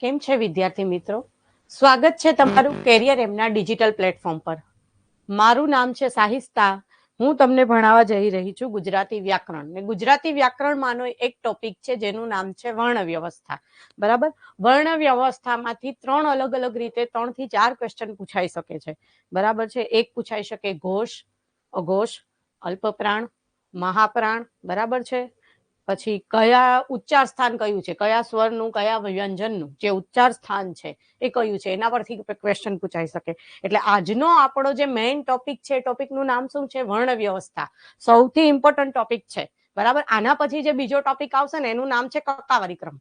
કેમ છે વિદ્યાર્થી મિત્રો? સ્વાગત છે તમારું કેરિયર એમના ડિજિટલ પ્લેટફોર્મ પર. મારું નામ છે સાહિસ્તા. હું તમને ભણાવવા જઈ રહી છું ગુજરાતી વ્યાકરણ. ને ગુજરાતી વ્યાકરણમાંનો એક ટોપિક છે જેનું નામ છે વર્ણ વ્યવસ્થા. બરાબર, વર્ણ વ્યવસ્થામાંથી 3 અલગ અલગ રીતે 3 થી 4 ક્વેશ્ચન પૂછાઈ શકે છે. બરાબર છે, એક પૂછાઈ શકે ઘોષ, અઘોષ, અલ્પપ્રાણ, મહાપ્રાણ. બરાબર છે, પછી કયા ઉચ્ચાર સ્થાન કયું છે, કયા સ્વરનું કયા વ્યંજનનું જે ઉચ્ચાર સ્થાન છે એ કયું છે, એના પરથી ક્વેશ્ચન પૂછાઈ શકે. એટલે આજનો આપણો જે મેઇન ટોપિક છે, ટોપિકનું નામ શું છે? વર્ણ વ્યવસ્થા. સૌથી ઇમ્પોર્ટન્ટ ટોપિક છે. બરાબર, આના પછી જે બીજો ટોપિક આવશે ને એનું નામ છે કક્કાવારી ક્રમ.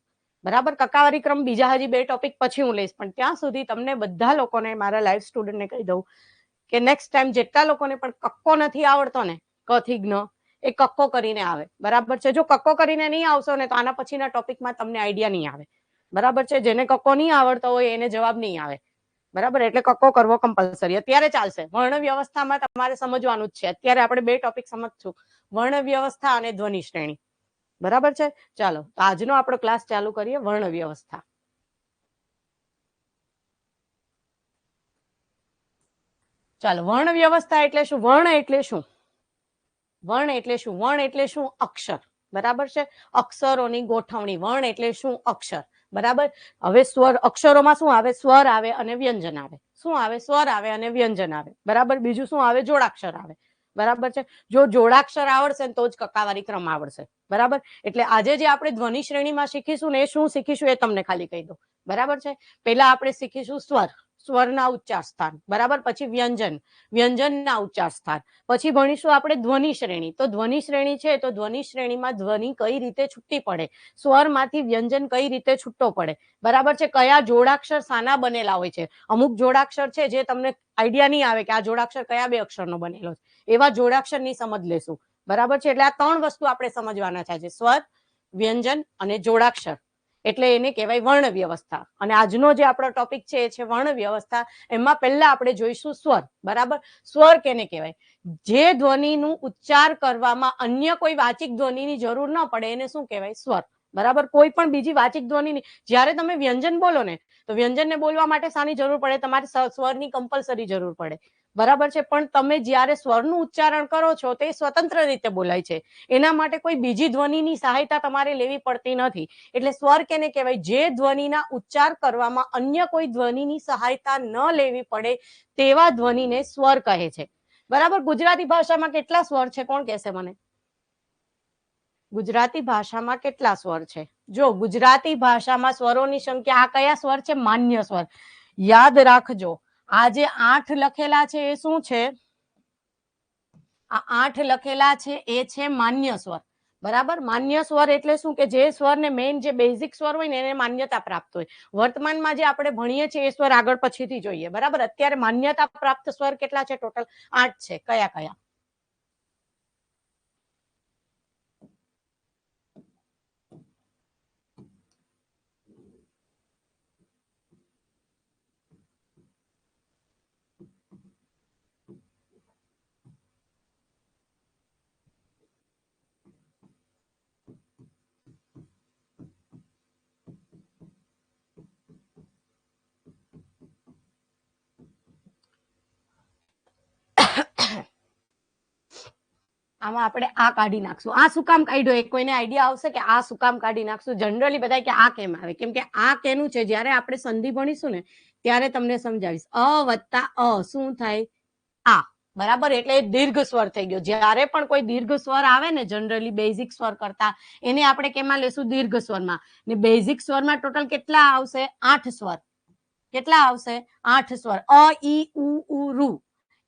બરાબર, કક્કાવારી ક્રમ બીજા હજી 2 ટોપિક પછી હું લઈશ, પણ ત્યાં સુધી તમને બધા લોકોને, મારા લાઈવ સ્ટુડન્ટને કહી દઉં કે નેક્સ્ટ ટાઈમ જેટલા લોકોને પણ કક્કો નથી આવડતો ને, ક થી જ્ઞ, એ કક્કો કરીને આવે. બરાબર છે, જો કક્કો કરીને નહીં આવશો ને તો આના પછીના ટોપિકમાં તમને આઈડિયા નહીં આવે. બરાબર છે, જેને કક્કો નહીં આવડતો હોય એને જવાબ નહીં આવે. બરાબર, એટલે કક્કો કરવો કમ્પલસરી. અત્યારે ચાલશે, વર્ણ વ્યવસ્થામાં તમારે સમજવાનું જ છે. અત્યારે આપણે 2 ટોપિક સમજશું, વર્ણ વ્યવસ્થા અને ધ્વનિ શ્રેણી. બરાબર છે, ચાલો તો આજનો આપણો ક્લાસ ચાલુ કરીએ. વર્ણ વ્યવસ્થા. ચાલો, વર્ણ વ્યવસ્થા એટલે શું? વર્ણ એટલે શું? વર્ણ એટલે શું? વર્ણ એટલે શું? અક્ષર. બરાબર છે, અક્ષરોની ગોઠવણી. વર્ણ એટલે શું? અક્ષર. બરાબર, હવે સ્વર, અક્ષરોમાં શું આવે? સ્વર આવે અને વ્યંજન આવે. શું આવે? સ્વર આવે અને વ્યંજન આવે. બરાબર, બીજું શું આવે? જોડાક્ષર આવે. બરાબર છે, જો જોડાક્ષર આવડશે ને તો જ કક્કાવારી ક્રમ આવડશે. બરાબર, એટલે આજે જે આપણે ધ્વનિ શ્રેણીમાં શીખીશું ને એ શું શીખીશું એ તમને ખાલી કહી દઉં. બરાબર છે, પહેલા આપણે શીખીશું સ્વર, સ્વરના ઉચ્ચાર સ્થાન. બરાબર, પછી વ્યંજન, વ્યંજનના ઉચ્ચાર સ્થાન. પછી ભણીશું આપણે ધ્વનિ શ્રેણી. તો ધ્વનિ શ્રેણી છે તો ધ્વનિ શ્રેણીમાં ધ્વનિ કઈ રીતે છૂટી પડે, સ્વરમાંથી વ્યંજન કઈ રીતે છૂટો પડે. બરાબર છે, કયા જોડાક્ષર સાના બનેલા હોય છે. અમુક જોડાક્ષર છે જે તમને આઈડિયા નહીં આવે કે આ જોડાક્ષર કયા 2 અક્ષરનો બનેલો છે, એવા જોડાક્ષરની સમજ લેશું. બરાબર છે, એટલે આ 3 વસ્તુ આપણે સમજવાના છે, સ્વર, વ્યંજન અને જોડાક્ષર. એટલે એને કહેવાય વર્ણ વ્યવસ્થા. અને આજનો જે આપણો ટોપિક છે એ છે વર્ણ વ્યવસ્થા. એમાં પહેલા આપણે જોઈશું સ્વર. બરાબર, સ્વર કેને કહેવાય? જે ધ્વનિનું ઉચ્ચાર કરવામાં અન્ય કોઈ વાચિક ધ્વનિની જરૂર ન પડે એને શું કહેવાય? સ્વર. બરાબર, કોઈ પણ બીજી વાચિક ધ્વનિની, જ્યારે તમે વ્યંજન બોલો ને તો વ્યંજનને બોલવા માટે શાની જરૂર પડે? તમારે સ્વરની કમ્પલસરી જરૂર પડે. બરાબર છે, પણ તમે જ્યારે સ્વરનું ઉચ્ચારણ કરો છો તે સ્વતંત્ર રીતે બોલાય છે. એના માટે કોઈ બીજી ધ્વનિની સહાયતા તમારે લેવી પડતી નથી. એટલે સ્વર કેને કહેવાય? જે ધ્વનિના ઉચ્ચાર કરવામાં અન્ય કોઈ ધ્વનિની સહાયતા ન લેવી પડે તેવા ધ્વનિને સ્વર કહે છે. બરાબર, ગુજરાતી ભાષામાં કેટલા સ્વર છે? કોણ કહેશે મને? ગુજરાતી ભાષામાં કેટલા સ્વર છે? જો ગુજરાતી ભાષામાં સ્વરોની સંખ્યા, આ કયા સ્વર છે? માન્ય સ્વર. યાદ રાખજો, આ જે 8 લખેલા છે એ શું છે? આ 8 લખેલા છે એ છે માન્ય સ્વર. બરાબર, માન્ય સ્વર એટલે શું? કે જે સ્વરને મેઇન જે બેઝિક સ્વર હોય ને એને માન્યતા પ્રાપ્ત હોય. વર્તમાનમાં જે આપણે ભણીએ છીએ એ સ્વર આગળ પછીથી જોઈએ. બરાબર, અત્યારે માન્યતા પ્રાપ્ત સ્વર કેટલા છે? ટોટલ 8 છે. કયા કયા? આમાં આપણે આ કાઢી નાખશું. આ શું કામ કાઢ્યો? એક કોઈને આઈડિયા આવશે કે આ શું કામ કાઢી નાખશું? જનરલી બધા કે આ કેમ આવે? કેમ કે આ કેનું છે? જ્યારે આપણે સંધિ ભણીશું ને ત્યારે તમને સમજાવીશ. અ વત્તા અ શું થાય? આ. બરાબર, એટલે દીર્ઘ સ્વર થઈ ગયો. જ્યારે પણ કોઈ દીર્ઘ સ્વર આવે ને, જનરલી બેઝિક સ્વર કરતા, એને આપણે કેમાં લેશું? દીર્ઘ સ્વરમાં. ને બેઝિક સ્વરમાં ટોટલ કેટલા આવશે? 8 સ્વર. કેટલા આવશે? 8 સ્વર. અ, ઈ, ઉ, રૂ.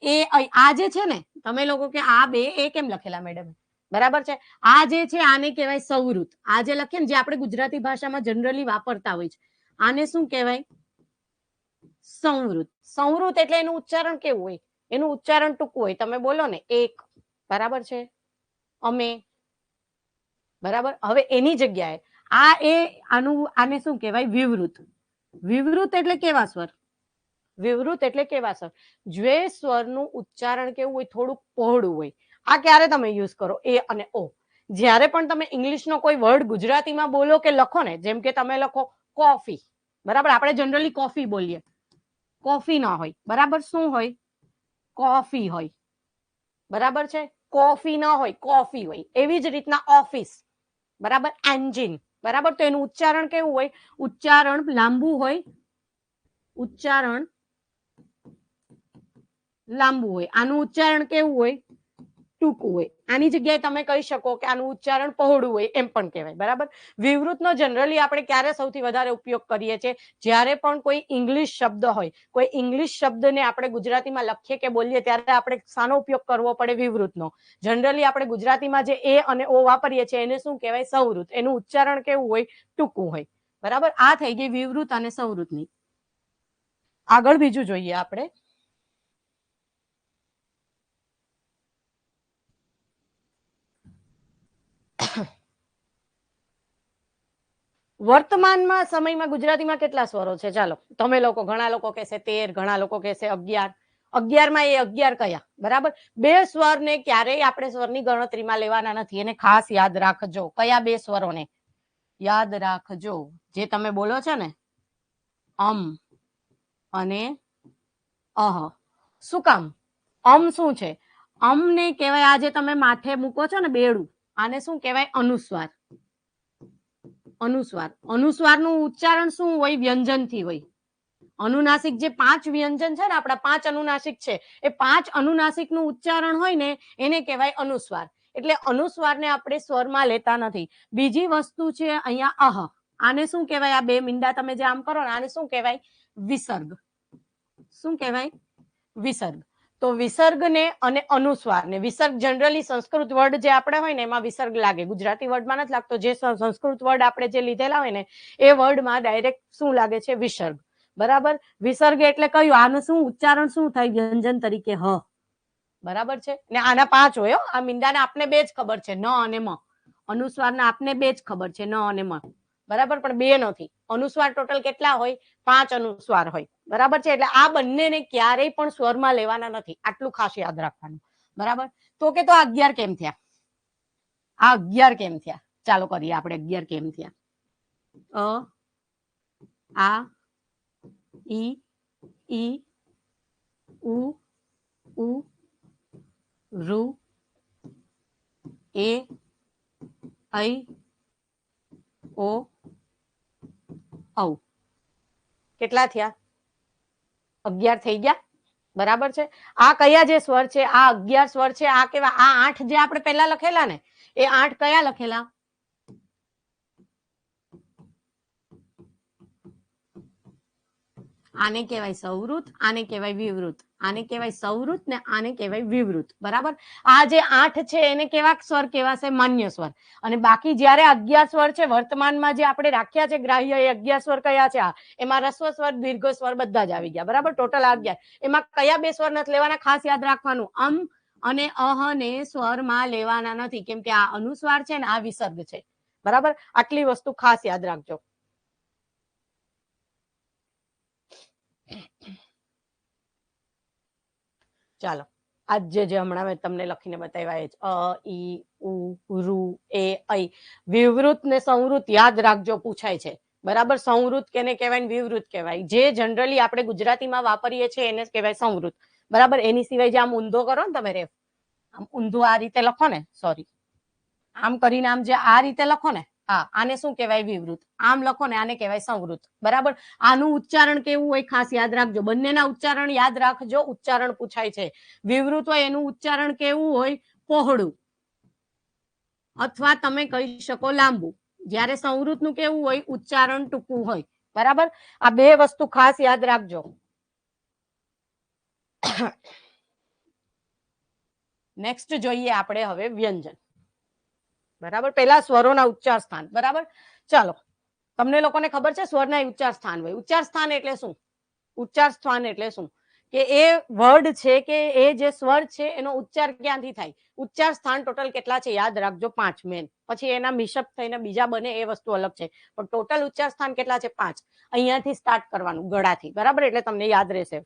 એ આ જે છે ને, તમે લોકો કે આ 2 એ કેમ લખેલા મેડમ? બરાબર છે, આ જે છે આને કહેવાય સંવૃત. આ જે લખે ને, જે આપણે ગુજરાતી ભાષામાં જનરલી વાપરતા હોય છે, આને શું કહેવાય? સંવૃત. સંવૃત એટલે એનું ઉચ્ચારણ કેવું હોય? એનું ઉચ્ચારણ ટૂંકું હોય. તમે બોલો ને એક. બરાબર છે, અમે. બરાબર, હવે એની જગ્યાએ આ એ આને શું કહેવાય? વિવૃત. વિવૃત એટલે કેવા સ્વર? વિવૃત એટલે કેવા સ્વર? જે સ્વરનું ઉચ્ચારણ કેવું હોય? થોડુંક પહોળું હોય. આ ક્યારે તમે યુઝ કરો? એ અને ઓ. જ્યારે પણ તમે ઇંગ્લિશનો કોઈ વર્ડ ગુજરાતીમાં બોલો કે લખો ને, જેમ કે તમે લખો કોફી. બરાબર. આપણે જનરલી કોફી બોલીએ, કોફી ના હોય, બરાબર. શું હોય? કોફી હોય, બરાબર છે. કોફી ના હોય, કોફી હોય. એવી જ રીતના ઓફિસ, બરાબર. એન્જિન, બરાબર. તો એનું ઉચ્ચારણ કેવું હોય? ઉચ્ચારણ લાંબુ હોય, ઉચ્ચારણ લાંબુ હોય. આનું ઉચ્ચારણ કેવું હોય? ટૂંકું હોય. આની જગ્યાએ તમે કહી શકો કે આનું ઉચ્ચારણ પહોળું હોય, એમ પણ કહેવાય, બરાબર. વિવૃતનો જનરલી આપણે ક્યારે સૌથી વધારે ઉપયોગ કરીએ છીએ? જ્યારે પણ કોઈ ઇંગ્લિશ શબ્દ હોય, કોઈ ઇંગ્લિશ શબ્દને આપણે ગુજરાતીમાં લખીએ કે બોલીએ ત્યારે આપણે શાનો ઉપયોગ કરવો પડે? વિવૃતનો. જનરલી આપણે ગુજરાતીમાં જે એ અને ઓ વાપરીએ છીએ એને શું કહેવાય? સંવૃત. એનું ઉચ્ચારણ કેવું હોય? ટૂંકું હોય, બરાબર. આ થઈ ગઈ વિવૃત અને સંવૃતની. આગળ બીજું જોઈએ આપણે. વર્તમાનમાં સમયમાં ગુજરાતીમાં કેટલા સ્વરો છે? ચાલો, તમે લોકો, ઘણા લોકો કહેશે 13, ઘણા લોકો કહેશે 11. 11માં એ 11 કયા? બરાબર. બે સ્વરને ક્યારેય આપણે સ્વરની ગણતરીમાં લેવાના નથી, એને ખાસ યાદ રાખજો. કયા બે સ્વરોને યાદ રાખજો? જે તમે બોલો છો ને, અને શું કામ? શું છે? ને કહેવાય, આ જે તમે માથે મૂકો છો ને બેડું, આને શું કહેવાય? અનુસ્વાર. અનુસ્વાર. અનુસ્વારનું ઉચ્ચારણ શું હોય? વ્યંજનથી હોય. અનુનાસિક જે 5 વ્યંજન છે ને, આપણા 5 અનુનાસિક છે, એ 5 અનુનાસિકનું ઉચ્ચારણ હોય ને એને કહેવાય અનુસ્વાર. એટલે અનુસ્વારને આપણે સ્વરમાં લેતા નથી. બીજી વસ્તુ છે અહીંયા આને શું કહેવાય? આ બે મીંડા તમે જે આમ કરો ને, આને શું કહેવાય? વિસર્ગ. શું કહેવાય? વિસર્ગ. તો વિસર્ગને અને અનુસ્વારને, વિસર્ગ જનરલી સંસ્કૃત વર્ડ જે આપણે હોય ને એમાં વિસર્ગ લાગે, ગુજરાતી વર્ડમાં નથી લાગતો. જે સંસ્કૃત વર્ડ આપણે જે લીધેલા હોય ને એ વર્ડમાં ડાયરેક્ટ શું લાગે છે? વિસર્ગ, બરાબર. વિસર્ગ એટલે કયું? આનું શું ઉચ્ચારણ શું થાય? વ્યંજન તરીકે હ, બરાબર છે. ને આના 5 હોય. આ મીંડાને આપને 2 જ ખબર છે, ન અને મ. અનુસ્વારના આપને 2 જ ખબર છે, ન અને મ, બરાબર. પણ 2 નથી. અનુસ્વાર ટોટલ કેટલા હોય? 5 અનુસ્વાર હોય, બરાબર છે. એટલે આ બંનેને ક્યારેય પણ સ્વરમાં લેવાના નથી, આટલું ખાસ યાદ રાખવાનું, બરાબર. તો કે તો 11 કેમ થયા? આ 11 કેમ થયા? ચાલો કરીએ આપણે 11 કેમ થયા. આ ઈ ઉ રૂ એ ઐ ઓ ઔ. કેટલા થયા? 11 થઈ ગયા, બરાબર છે. આ કયા જે સ્વર છે? આ 11 સ્વર છે. આ કેવા? આ 8 જે આપણે પહેલા લખેલા ને, એ 8 કયા લખેલા? આને કહેવાય સંવૃત, આને કહેવાય વિવૃત. આને કહેવાય સંવૃત ને આને કહેવાય વિવૃત, બરાબર. આ જે 8 છે એને કેવા સ્વર કહેવાશે? માન્ય સ્વર. અને બાકી જ્યારે 11 સ્વર છે વર્તમાનમાં જે આપણે રાખ્યા છે ગ્રાહ્ય, એ 11 સ્વર કયા છે? એમાં રસ્વ સ્વર, દીર્ઘ સ્વર બધા જ આવી ગયા, બરાબર. ટોટલ 11. એમાં કયા બે સ્વર નથી લેવાના? ખાસ યાદ રાખવાનું, અને ને સ્વરમાં લેવાના નથી, કેમ કે આ અનુસ્વાર છે ને આ વિસર્ગ છે, બરાબર. આટલી વસ્તુ ખાસ યાદ રાખજો. ચાલો, આજ જે હમણાં મેં તમને લખીને બતાવ્યા ઈ ઉ રૂ એ ઐ. વિવૃત ને સંવૃત યાદ રાખજો, પૂછાય છે, બરાબર. સંવૃત કેને કહેવાય? વિવૃત કહેવાય. જે જનરલી આપણે ગુજરાતીમાં વાપરીએ છીએ એને કહેવાય સંવૃત, બરાબર. એની સિવાય જે આમ ઊંધો કરો ને તમે રેફ, આમ ઊંધું આ રીતે લખો ને, સોરી, આમ કરીને આમ જે આ રીતે લખો ને, આને શું કહેવાય? વિવૃત. આમ લખો ને, આને કહેવાય સંવૃત, બરાબર. આનું ઉચ્ચારણ કેવું હોય? ખાસ યાદ રાખજો. બંનેના ઉચ્ચારણ યાદ રાખજો, ઉચ્ચારણ પૂછાય છે. વિવૃત હોય એનું ઉચ્ચારણ કેવું હોય? પહોળું, અથવા તમે કહી શકો લાંબુ. જ્યારે સંવૃત નું કેવું હોય? ઉચ્ચારણ ટૂંકું હોય, બરાબર. આ બે વસ્તુ ખાસ યાદ રાખજો. નેક્સ્ટ જોઈએ આપણે હવે વ્યંજન, બરાબર. પહેલા સ્વરોના ઉચ્ચાર સ્થાન, બરાબર. ચાલો, તમને લોકોને ખબર છે સ્વરના ઉચ્ચાર સ્થાન હોય. ઉચ્ચાર સ્થાન એટલે શું? ઉચ્ચાર સ્થાન એટલે શું? કે એ વર્ડ છે કે એ જે સ્વર છે એનો ઉચ્ચાર ક્યાંથી થાય? ઉચ્ચાર સ્થાન ટોટલ કેટલા છે? યાદ રાખજો, 5 મેન. પછી એના મિશઅપ થઈને બીજા બને એ વસ્તુ અલગ છે, પણ ટોટલ ઉચ્ચાર સ્થાન કેટલા છે? 5. અહીંયાથી સ્ટાર્ટ કરવાનું, ગળાથી, બરાબર. એટલે તમને યાદ રહેશે.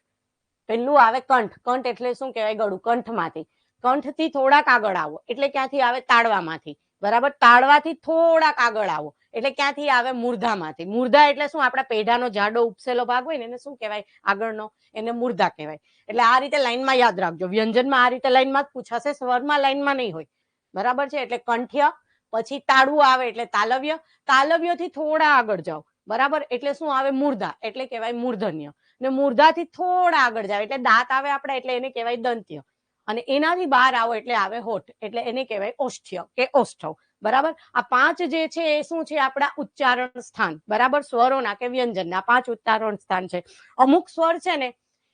પહેલું આવે કંઠ. કંઠ એટલે શું કહેવાય? ગળું. કંઠમાંથી, કંઠથી થોડાક આગળ આવો એટલે ક્યાંથી આવે? તાળવામાંથી, બરાબર. તાળવાથી થોડાક આગળ આવો એટલે ક્યાંથી આવે? મૂર્ધામાંથી. મૂર્ધા એટલે શું? આપણા પેઢાનો જાડો ઉપસેલો ભાગ હોય ને એને શું કહેવાય? આગળનો, એને મૂર્ધા કહેવાય. એટલે આ રીતે લાઈનમાં યાદ રાખજો. વ્યંજનમાં આ રીતે લાઈનમાં જ પૂછાશે, સ્વરમાં લાઈનમાં નહીં હોય. બરાબર છે? એટલે કંઠ્ય, પછી તાળવું આવે એટલે તાલવ્ય, તાલવ્યથી થોડા આગળ જાઓ. બરાબર? એટલે શું આવે? મૂર્ધા, એટલે કહેવાય મૂર્ધન્ય. ને મૂર્ધાથી થોડા આગળ જાવ એટલે દાંત આવે આપણે, એટલે એને કહેવાય દંત્ય. અને એનાથી બહાર આવો એટલે આવે હોઠ, એટલે એને કહેવાય ઓષ્ઠ્ય કે ઓષ્ઠવ. બરાબર? આ 5 જે છે એ શું છે? આપણા ઉચ્ચારણ સ્થાન. બરાબર? સ્વરોના કે વ્યંજનના 5 ઉચ્ચારણ સ્થાન છે. અમુક સ્વર છે ને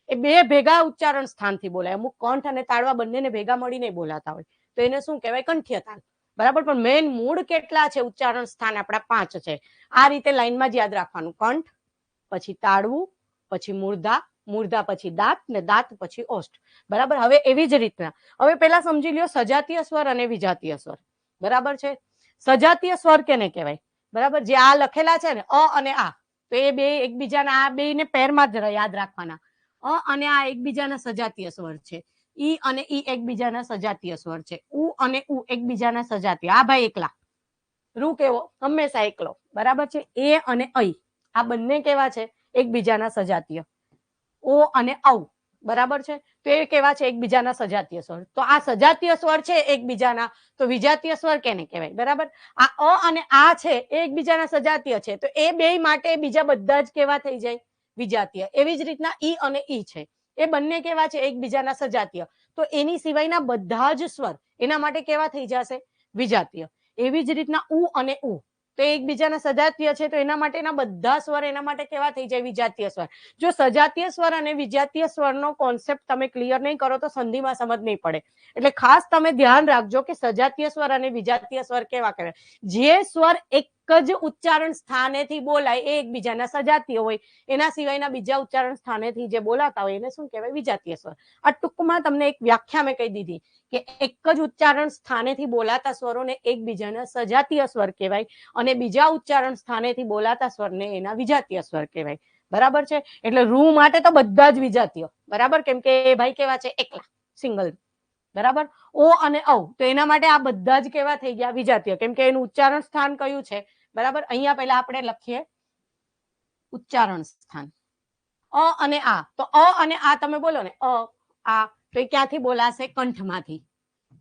એ 2 ભેગા ઉચ્ચારણ સ્થાનથી બોલાય. અમુક કંઠ અને તાળવા બંનેને ભેગા મળીને બોલાતા હોય, તો એને શું કહેવાય? કંઠ્ય તાલ. બરાબર? પણ મેઇન મૂળ કેટલા છે? ઉચ્ચારણ સ્થાન આપણા 5 છે. આ રીતે લાઈનમાં જ યાદ રાખવાનું. કંઠ, પછી તાળવું, પછી મૂર્ધા, મૂર્ધા પછી દાંત, ને દાંત પછી ઓષ્ઠ. બરાબર? હવે એવી જ રીતના હવે પેલા સમજી લ્યો સજાતીય સ્વર અને વિજાતીય સ્વર. બરાબર છે? સજાતીય સ્વર કેને કહેવાય? બરાબર? જે આ લખેલા છે ને અ અને આ, તો એ બે એકબીજાના, આ બે ને પેરમાં જ યાદ રાખવાના. અ અને આ એકબીજાના સજાતીય સ્વર છે. ઈ અને ઈ એકબીજાના સજાતીય સ્વર છે. ઉ અને ઉ એકબીજાના સજાતીય. આ ભાઈ એકલા, રૂ કેવો? હંમેશા એકલો. બરાબર છે? એ અને ઐ આ બંને કેવા છે? એકબીજાના સજાતીય. ઓ અને ઔ. બરાબર છે? તો એ કેવા છે? એકબીજાના સજાતીય સ્વર. તો આ સજાતીય સ્વર છે એકબીજાના, તો વિજાતીય સ્વર કેને કહેવાય? બરાબર? આ અ અને આ છે એ એકબીજાના સજાતીય છે, તો એ બે માટે બીજા બધા જ કેવા થઈ જાય? વિજાતીય. એવી જ રીતના ઈ અને ઈ છે, એ બંને કેવા છે? એકબીજાના સજાતીય. તો એની સિવાયના બધા જ સ્વર એના માટે કેવા થઈ જશે? વિજાતીય. એવી જ રીતના ઉ અને ઉ, તો એકબીજાના સજાતીય છે, તો એના માટેના બધા સ્વર એના માટે કેવા થઈ જાય? વિજાતીય સ્વર. જો સજાતીય સ્વર અને વિજાતીય સ્વરનો કોન્સેપ્ટ તમે ક્લિયર નહીં કરો તો સંધિમાં સમજ નહીં પડે. એટલે ખાસ તમે ધ્યાન રાખજો કે સજાતીય સ્વર અને વિજાતીય સ્વર કેવા કહેવાય. જે સ્વર એક જ ઉચ્ચારણ સ્થાનેથી બોલાય એ એકબીજાના સજાતીય હોય, એના સિવાયના બીજા ઉચ્ચારણ સ્થાનેથી જે બોલાતા હોય એને શું કહેવાય? વિજાતીય સ્વર. આ ટૂંકમાં તમને એક વ્યાખ્યા મેં કહી દીધી કે એક જ ઉચ્ચારણ સ્થાનેથી બોલાતા સ્વરોને એકબીજાના સજાતીય સ્વર કહેવાય, અને બીજા ઉચ્ચારણ સ્થાનેથી બોલાતા સ્વરને એના વિજાતીય સ્વર કહેવાય. બરાબર છે? એટલે રૂ માટે તો બધા જ વિજાતીય. બરાબર? કેમ કે એ ભાઈ કેવા છે? એકલા, સિંગલ. બરાબર? ઓ અને ઔ, તો એના માટે આ બધા જ કેવા થઈ ગયા? વિજાતીય. કેમ કે એનું ઉચ્ચારણ સ્થાન કયું છે? બરાબર? અહીંયા પહેલા આપણે લખીએ ઉચ્ચારણ સ્થાન. અ અને આ, તો અ અને આ તમે બોલો ને, અ આ, તો એ ક્યાંથી બોલાશે? કંઠમાંથી.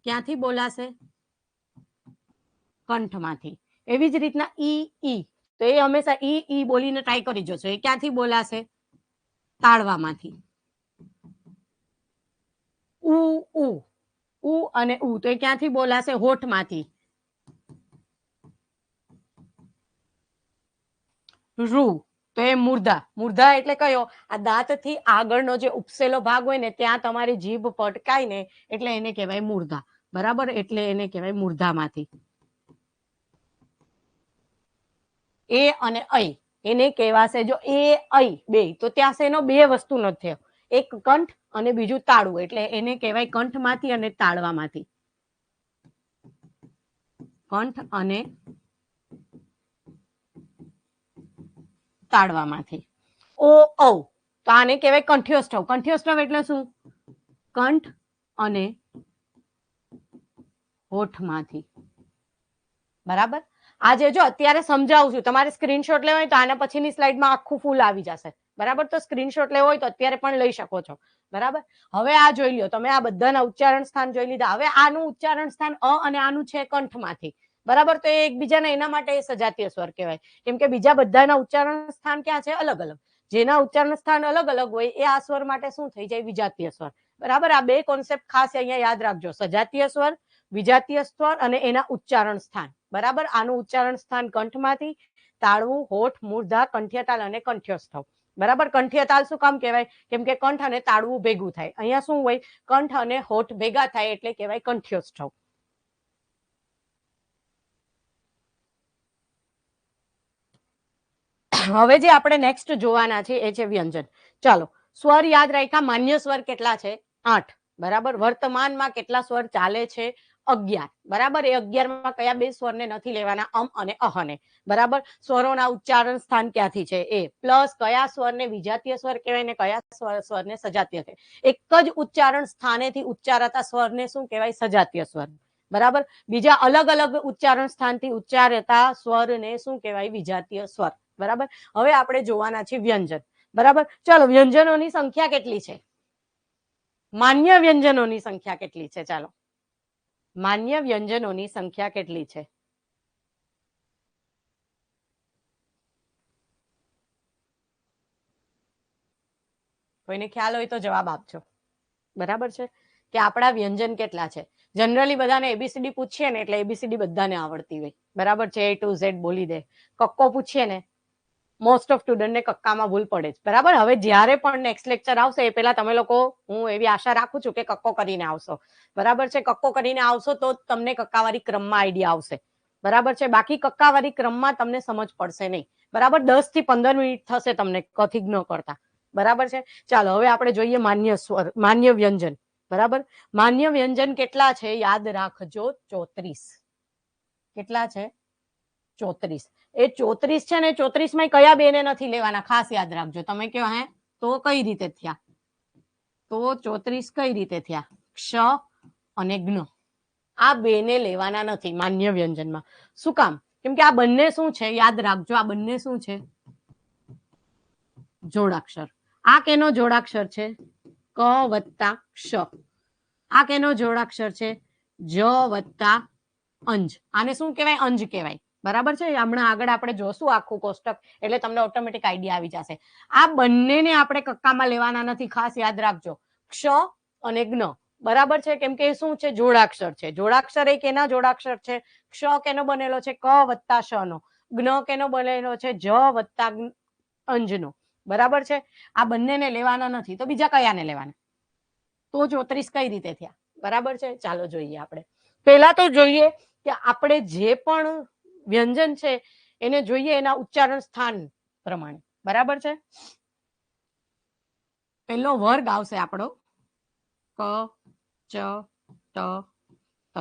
ક્યાંથી બોલાશે? કંઠમાંથી. એવી જ રીતના ઈ ઈ, તો એ હંમેશા ઈ ઈ બોલીને ટ્રાય કરી જશો. એ ક્યાંથી બોલાશે? તાળવામાંથી. ઉ ઉ, ઉ અને ઉ, તો એ ક્યાંથી બોલાશે? હોઠમાંથી. રૂ, તો એ મૂર્ધા. મૂર્ધા એટલે કયો? આ દાંતથી આગળનો જે ઉપસેલો ભાગ હોય ને ત્યાં તમારી જીભ પટકાય ને એટલે એને કહેવાય મૂર્ધા. બરાબર? એટલે એને કહેવાય મૂર્ધામાંથી. એ અને ઐ એને કહેવાશે જો એ ઐ બે, તો ત્યાં શેનો? બે વસ્તુ નથી, એક કંઠ અને બીજું તાળવું, એટલે એને કહેવાય કંઠમાંથી અને તાળવામાંથી. કંઠ અને તાળવામાંથી. ઓ ઔ, તો આને કહેવાય કંઠ્યોષ્ઠવ. કંઠ્યોષ્ઠવ એટલે શું? કંઠ અને હોઠમાંથી. બરાબર? આજે જો અત્યારે સમજાવું છું, તમારે સ્ક્રીનશોટ લેવો હોય તો આના પછીની સ્લાઇડમાં આખું ફૂલ આવી જશે. બરાબર? તો સ્ક્રીનશોટ લેવો હોય તો અત્યારે પણ લઈ શકો છો. બરાબર? હવે આ જોઈ લો તમે, આ બધાના ઉચ્ચારણ સ્થાન જોઈ લીધા. હવે આનું ઉચ્ચારણ સ્થાન અ અને આનું છે કંઠમાંથી. બરાબર? તો એ એકબીજાના, એના માટે સજાતીય સ્વર કહેવાય. કેમ કે બીજા બધાના ઉચ્ચારણ સ્થાન ક્યાં છે? અલગ અલગ. જેના ઉચ્ચારણ સ્થાન અલગ અલગ હોય એ આ સ્વર માટે શું થઈ જાય? વિજાતીય સ્વર. બરાબર? આ બે કોન્સેપ્ટ ખાસ અહીંયા યાદ રાખજો. સજાતીય સ્વર, વિજાતીય સ્વર અને એના ઉચ્ચારણ સ્થાન. બરાબર? આનું ઉચ્ચારણ સ્થાન કંઠમાંથી, તાળવું, હોઠ, મૂર્ધા, કંઠ્યતાલ અને કંઠ્યોષ્ઠવ. બરાબર? કંઠ્યતાલ શું કામ કહેવાય? કેમ કે કંઠ અને તાળવું ભેગું થાય. અહીંયા શું હોય? કંઠ અને હોઠ ભેગા થાય એટલે કહેવાય કંઠ્યોષ્ઠવ. હવે જે આપણે નેક્સ્ટ જોવાના છે એ છે વ્યંજન. ચાલો, સ્વર યાદ રાખ્યા. માન્ય સ્વર કેટલા છે? 8. બરાબર? વર્તમાનમાં કેટલા સ્વર ચાલે છે? 11. બરાબર? એ 11 માં કયા બે સ્વરને નથી લેવાના? અમ અને અહને. બરાબર? સ્વરોના ઉચ્ચારણ સ્થાન ક્યાંથી છે? એ પ્લસ કયા સ્વરને વિજાતીય સ્વર કહેવાય ને કયા સ્વરને સજાતીય કહેવાય. એક જ ઉચ્ચારણ સ્થાનેથી ઉચ્ચારાતા સ્વરને શું કહેવાય? સજાતીય સ્વર. બરાબર. બીજા અલગ અલગ ઉચ્ચારણ સ્થાનથી ઉચ્ચારતા સ્વરને શું કહેવાય? વિજાતીય સ્વર. બરાબર. હવે આપણે જોવાના છે વ્યંજન. બરાબર. ચાલો, વ્યંજનોની સંખ્યા કેટલી છે? માન્ય વ્યંજનોની સંખ્યા કેટલી છે? ચાલો, માન્ય વ્યંજનોની સંખ્યા કેટલી છે? કોઈને ખ્યાલ હોય તો જવાબ આપજો. બરાબર છે કે આપણા વ્યંજન કેટલા છે? જનરલી બધાને એબીસીડી પૂછીએ ને એટલે એબીસીડી બધાને આવડતી હોય. બરાબર છે, A to Z બોલી દે. કક્કો પૂછીએ ને મોસ્ટ ઓફ સ્ટુડન્ટને કક્કામાં ભૂલ પડે જ. બરાબર. હવે જ્યારે પણ નેક્સ્ટ લેક્ચર આવશે એ પહેલા તમે લોકો, હું એવી આશા રાખું છું કે કક્કો કરીને આવશો. બરાબર છે. કક્કો કરીને આવશો તો તમને કક્કાવાળી ક્રમમાં આઈડિયા આવશે. બરાબર છે. બાકી કક્કાવાળી ક્રમમાં તમને સમજ પડશે નહીં. બરાબર. 10 થી 15 મિનિટ થશે તમને કથી ન કરતા. બરાબર છે. ચાલો, હવે આપણે જોઈએ માન્ય સ્વર, માન્ય વ્યંજન. બરાબર. માન્ય વ્યંજન કેટલા છે? યાદ રાખજો, 34. કેટલા છે? 34. એ 34 છે ને, 34 માં કયા બે ને નથી લેવાના? ખાસ યાદ રાખજો. તમે કહો હે તો કઈ રીતે થયા? તો 34 કઈ રીતે થયા? ક્ષ અને જ્ઞ. આ બે ને લેવાના નથી માન્ય વ્યંજનમાં. શું કામ? કેમ કે આ બંને શું છે? યાદ રાખજો, આ બંને શું છે? જોડાક્ષર. આ કેનો જોડાક્ષર છે? ક વત્તા ક્ષ. આ કેનો જોડાક્ષર છે? જ વત્તા અંજ. આને શું કહેવાય? અંજ કહેવાય. બરાબર છે. હમણાં આગળ આપણે જોશું આખું કોષ્ટક એટલે તમને ઓટોમેટિક આઈડિયા આવી જશે. આ બંનેને આપણે કક્કામાં લેવાના નથી, ખાસ યાદ રાખજો. ક્ષ અને જ્ઞ. બરાબર છે. કેમ કે શું છે? જોડાક્ષર છે. જોડાક્ષર એ કેના જોડાક્ષર છે? ક્ષ કેનો બનેલો છે? ક વત્તા શ નો. જ્ઞ કેનો બનેલો છે? જ વત્તા અંજનો. બરાબર છે. આ બંનેને લેવાના નથી તો બીજા કયાને લેવાના? તો 34 કઈ રીતે થયા? બરાબર છે. ચાલો જોઈએ. આપણે પહેલા તો જોઈએ કે આપણે જે પણ વ્યંજન છે એને જોઈએ એના ઉચ્ચારણ સ્થાન પ્રમાણે. બરાબર છે. પહેલો વર્ગ આવશે આપણો ક ચ ટ ત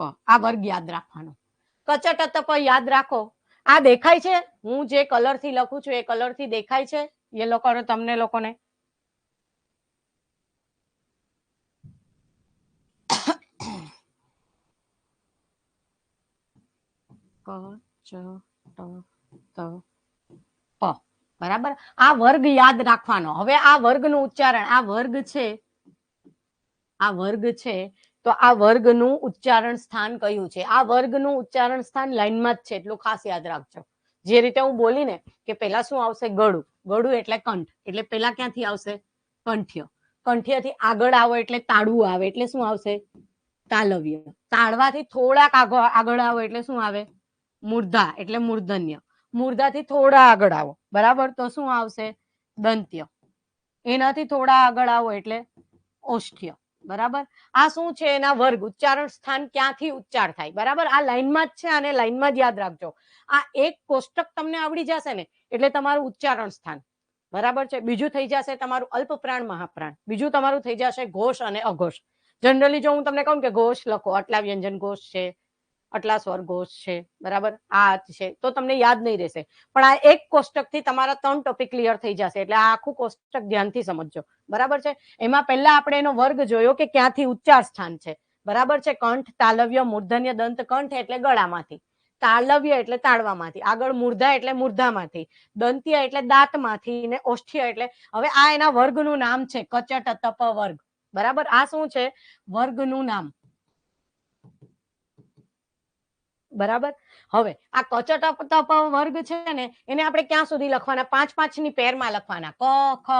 પ. આ વર્ગ યાદ રાખવાનો. કચટ ત પ યાદ રાખો. આ દેખાય છે? હું જે કલર થી લખું છું એ કલર થી દેખાય છે એ લોકો તમને લોકોને? ક ચ ટ ત પ. બરાબર. આ વર્ગ યાદ રાખવાનો. હવે આ વર્ગનું ઉચ્ચારણ, આ વર્ગ છે, આ વર્ગ છે તો આ વર્ગનું ઉચ્ચારણ સ્થાન કયું છે? આ વર્ગનું ઉચ્ચારણ સ્થાન લાઈનમાં જ છે, એટલું ખાસ યાદ રાખજો. જે રીતે હું બોલી ને કે પેલા શું આવશે? ગળું. ગળું એટલે કંઠ. એટલે પેલા ક્યાંથી આવશે? કંઠ્ય. કંઠ્યથી આગળ આવો એટલે તાળું આવે. એટલે શું આવશે? તાલવ્ય. તાળવાથી થોડાક આગળ આવો એટલે શું આવે? મૂર્ધા. એટલે મૂર્ધન્ય. મૂર્ધાથી થોડા આગળ આવો, બરાબર, તો શું આવશે? દંત્ય. એનાથી થોડા આગળ આવો એટલે ઓષ્ઠ્ય. બરાબર. આ શું છે? એના વર્ગ, ઉચ્ચારણ સ્થાન ક્યાંથી ઉચ્ચાર થાય. બરાબર. આ લાઈનમાં જ છે અને લાઈનમાં જ યાદ રાખજો. આ એક કોષ્ટક તમને આવડી જશે ને એટલે તમારું ઉચ્ચારણ સ્થાન. બરાબર છે. બીજું થઈ જશે તમારું અલ્પપ્રાણ મહાપ્રાણ. બીજું તમારું થઈ જશે ઘોષ અને અઘોષ. જનરલી જો હું તમને કહું કે ઘોષ લખો, આટલા વ્યંજન ઘોષ છે, આટલા સ્વર ઘોષ છે, બરાબર, આ છે, તો તમને યાદ નહીં રહેશે. પણ આ એક કોષ્ટક થી તમારા 3 ટોપિક ક્લિયર થઈ જશે. એટલે આ આખું કોષ્ટક ધ્યાનથી સમજજો. બરાબર છે. એમાં પહેલા આપણે એનો વર્ગ જોયો કે ક્યાંથી ઉચ્ચાર સ્થાન છે. બરાબર છે. કંઠ, તાલવ્ય, મૂર્ધન્ય, દંત. કંઠ એટલે ગળામાંથી, તાલવ્ય એટલે તાળવામાંથી, આગળ મૂર્ધા એટલે મૂર્ધામાંથી, દંત્ય એટલે દાંતમાંથી, ને ઓષ્ઠ્ય એટલે, હવે આ એના વર્ગનું નામ છે. કચટ તપ વર્ગ. બરાબર. આ શું છે? વર્ગનું નામ. બરાબર. હવે આ કચટ તપ વર્ગ છે ને એને આપણે ક્યાં સુધી લખવાના? 5 ની પેરમાં લખવાના. ક ખ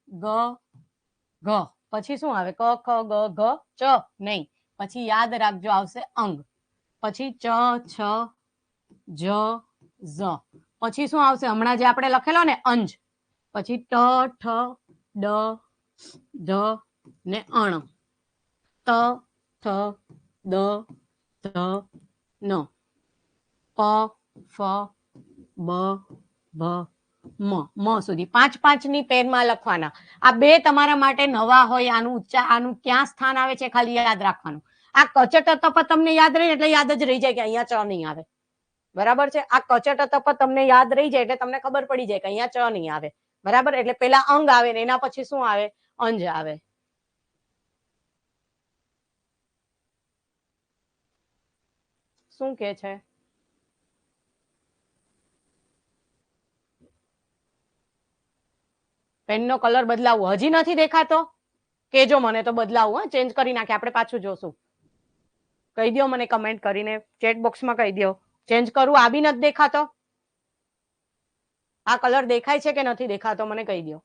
ગ ઘ. પછી શું આવે? ક ખ ગ ઘ ચ નહીં. પછી યાદ રાખજો આવશે અંગ. પછી ચ છ જ ઝ. પછી શું આવશે? હમણાં જે આપણે લખેલો ને અંજ. પછી ટ ઠ ડ ઢ ને અણ. ત થ દ ધ ન. પ ફ બ ભ મ. મ સુધી 5 ની પેરમાં લખવાના. આ બે તમારા માટે નવા હોય. આનું ક્યાં સ્થાન આવે છે ખાલી યાદ રાખવાનું. આ કચટ તપ તમને યાદ રહે એટલે યાદ જ રહી જાય કે અહીંયા ચ નહીં આવે. બરાબર છે. આ કચટ તપ તમને યાદ રહી જાય એટલે તમને ખબર પડી જાય કે અહીંયા ચ નહીં આવે. બરાબર. એટલે પેલા અંગ આવે ને એના પછી શું આવે? અંજ આવે. શું કે છે? પેનનો કલર બદલાવો હજી નથી દેખાતો? કેજો મને તો બદલાવું, હા, ચેન્જ કરી નાખે, આપણે પાછું જોશું. કહી દો મને કમેન્ટ કરીને, ચેટ બોક્સમાં કહી દો. ચેન્જ કરું? આ બી નથી દેખાતો? આ કલર દેખાય છે કે નથી દેખાતો? મને કહી દો.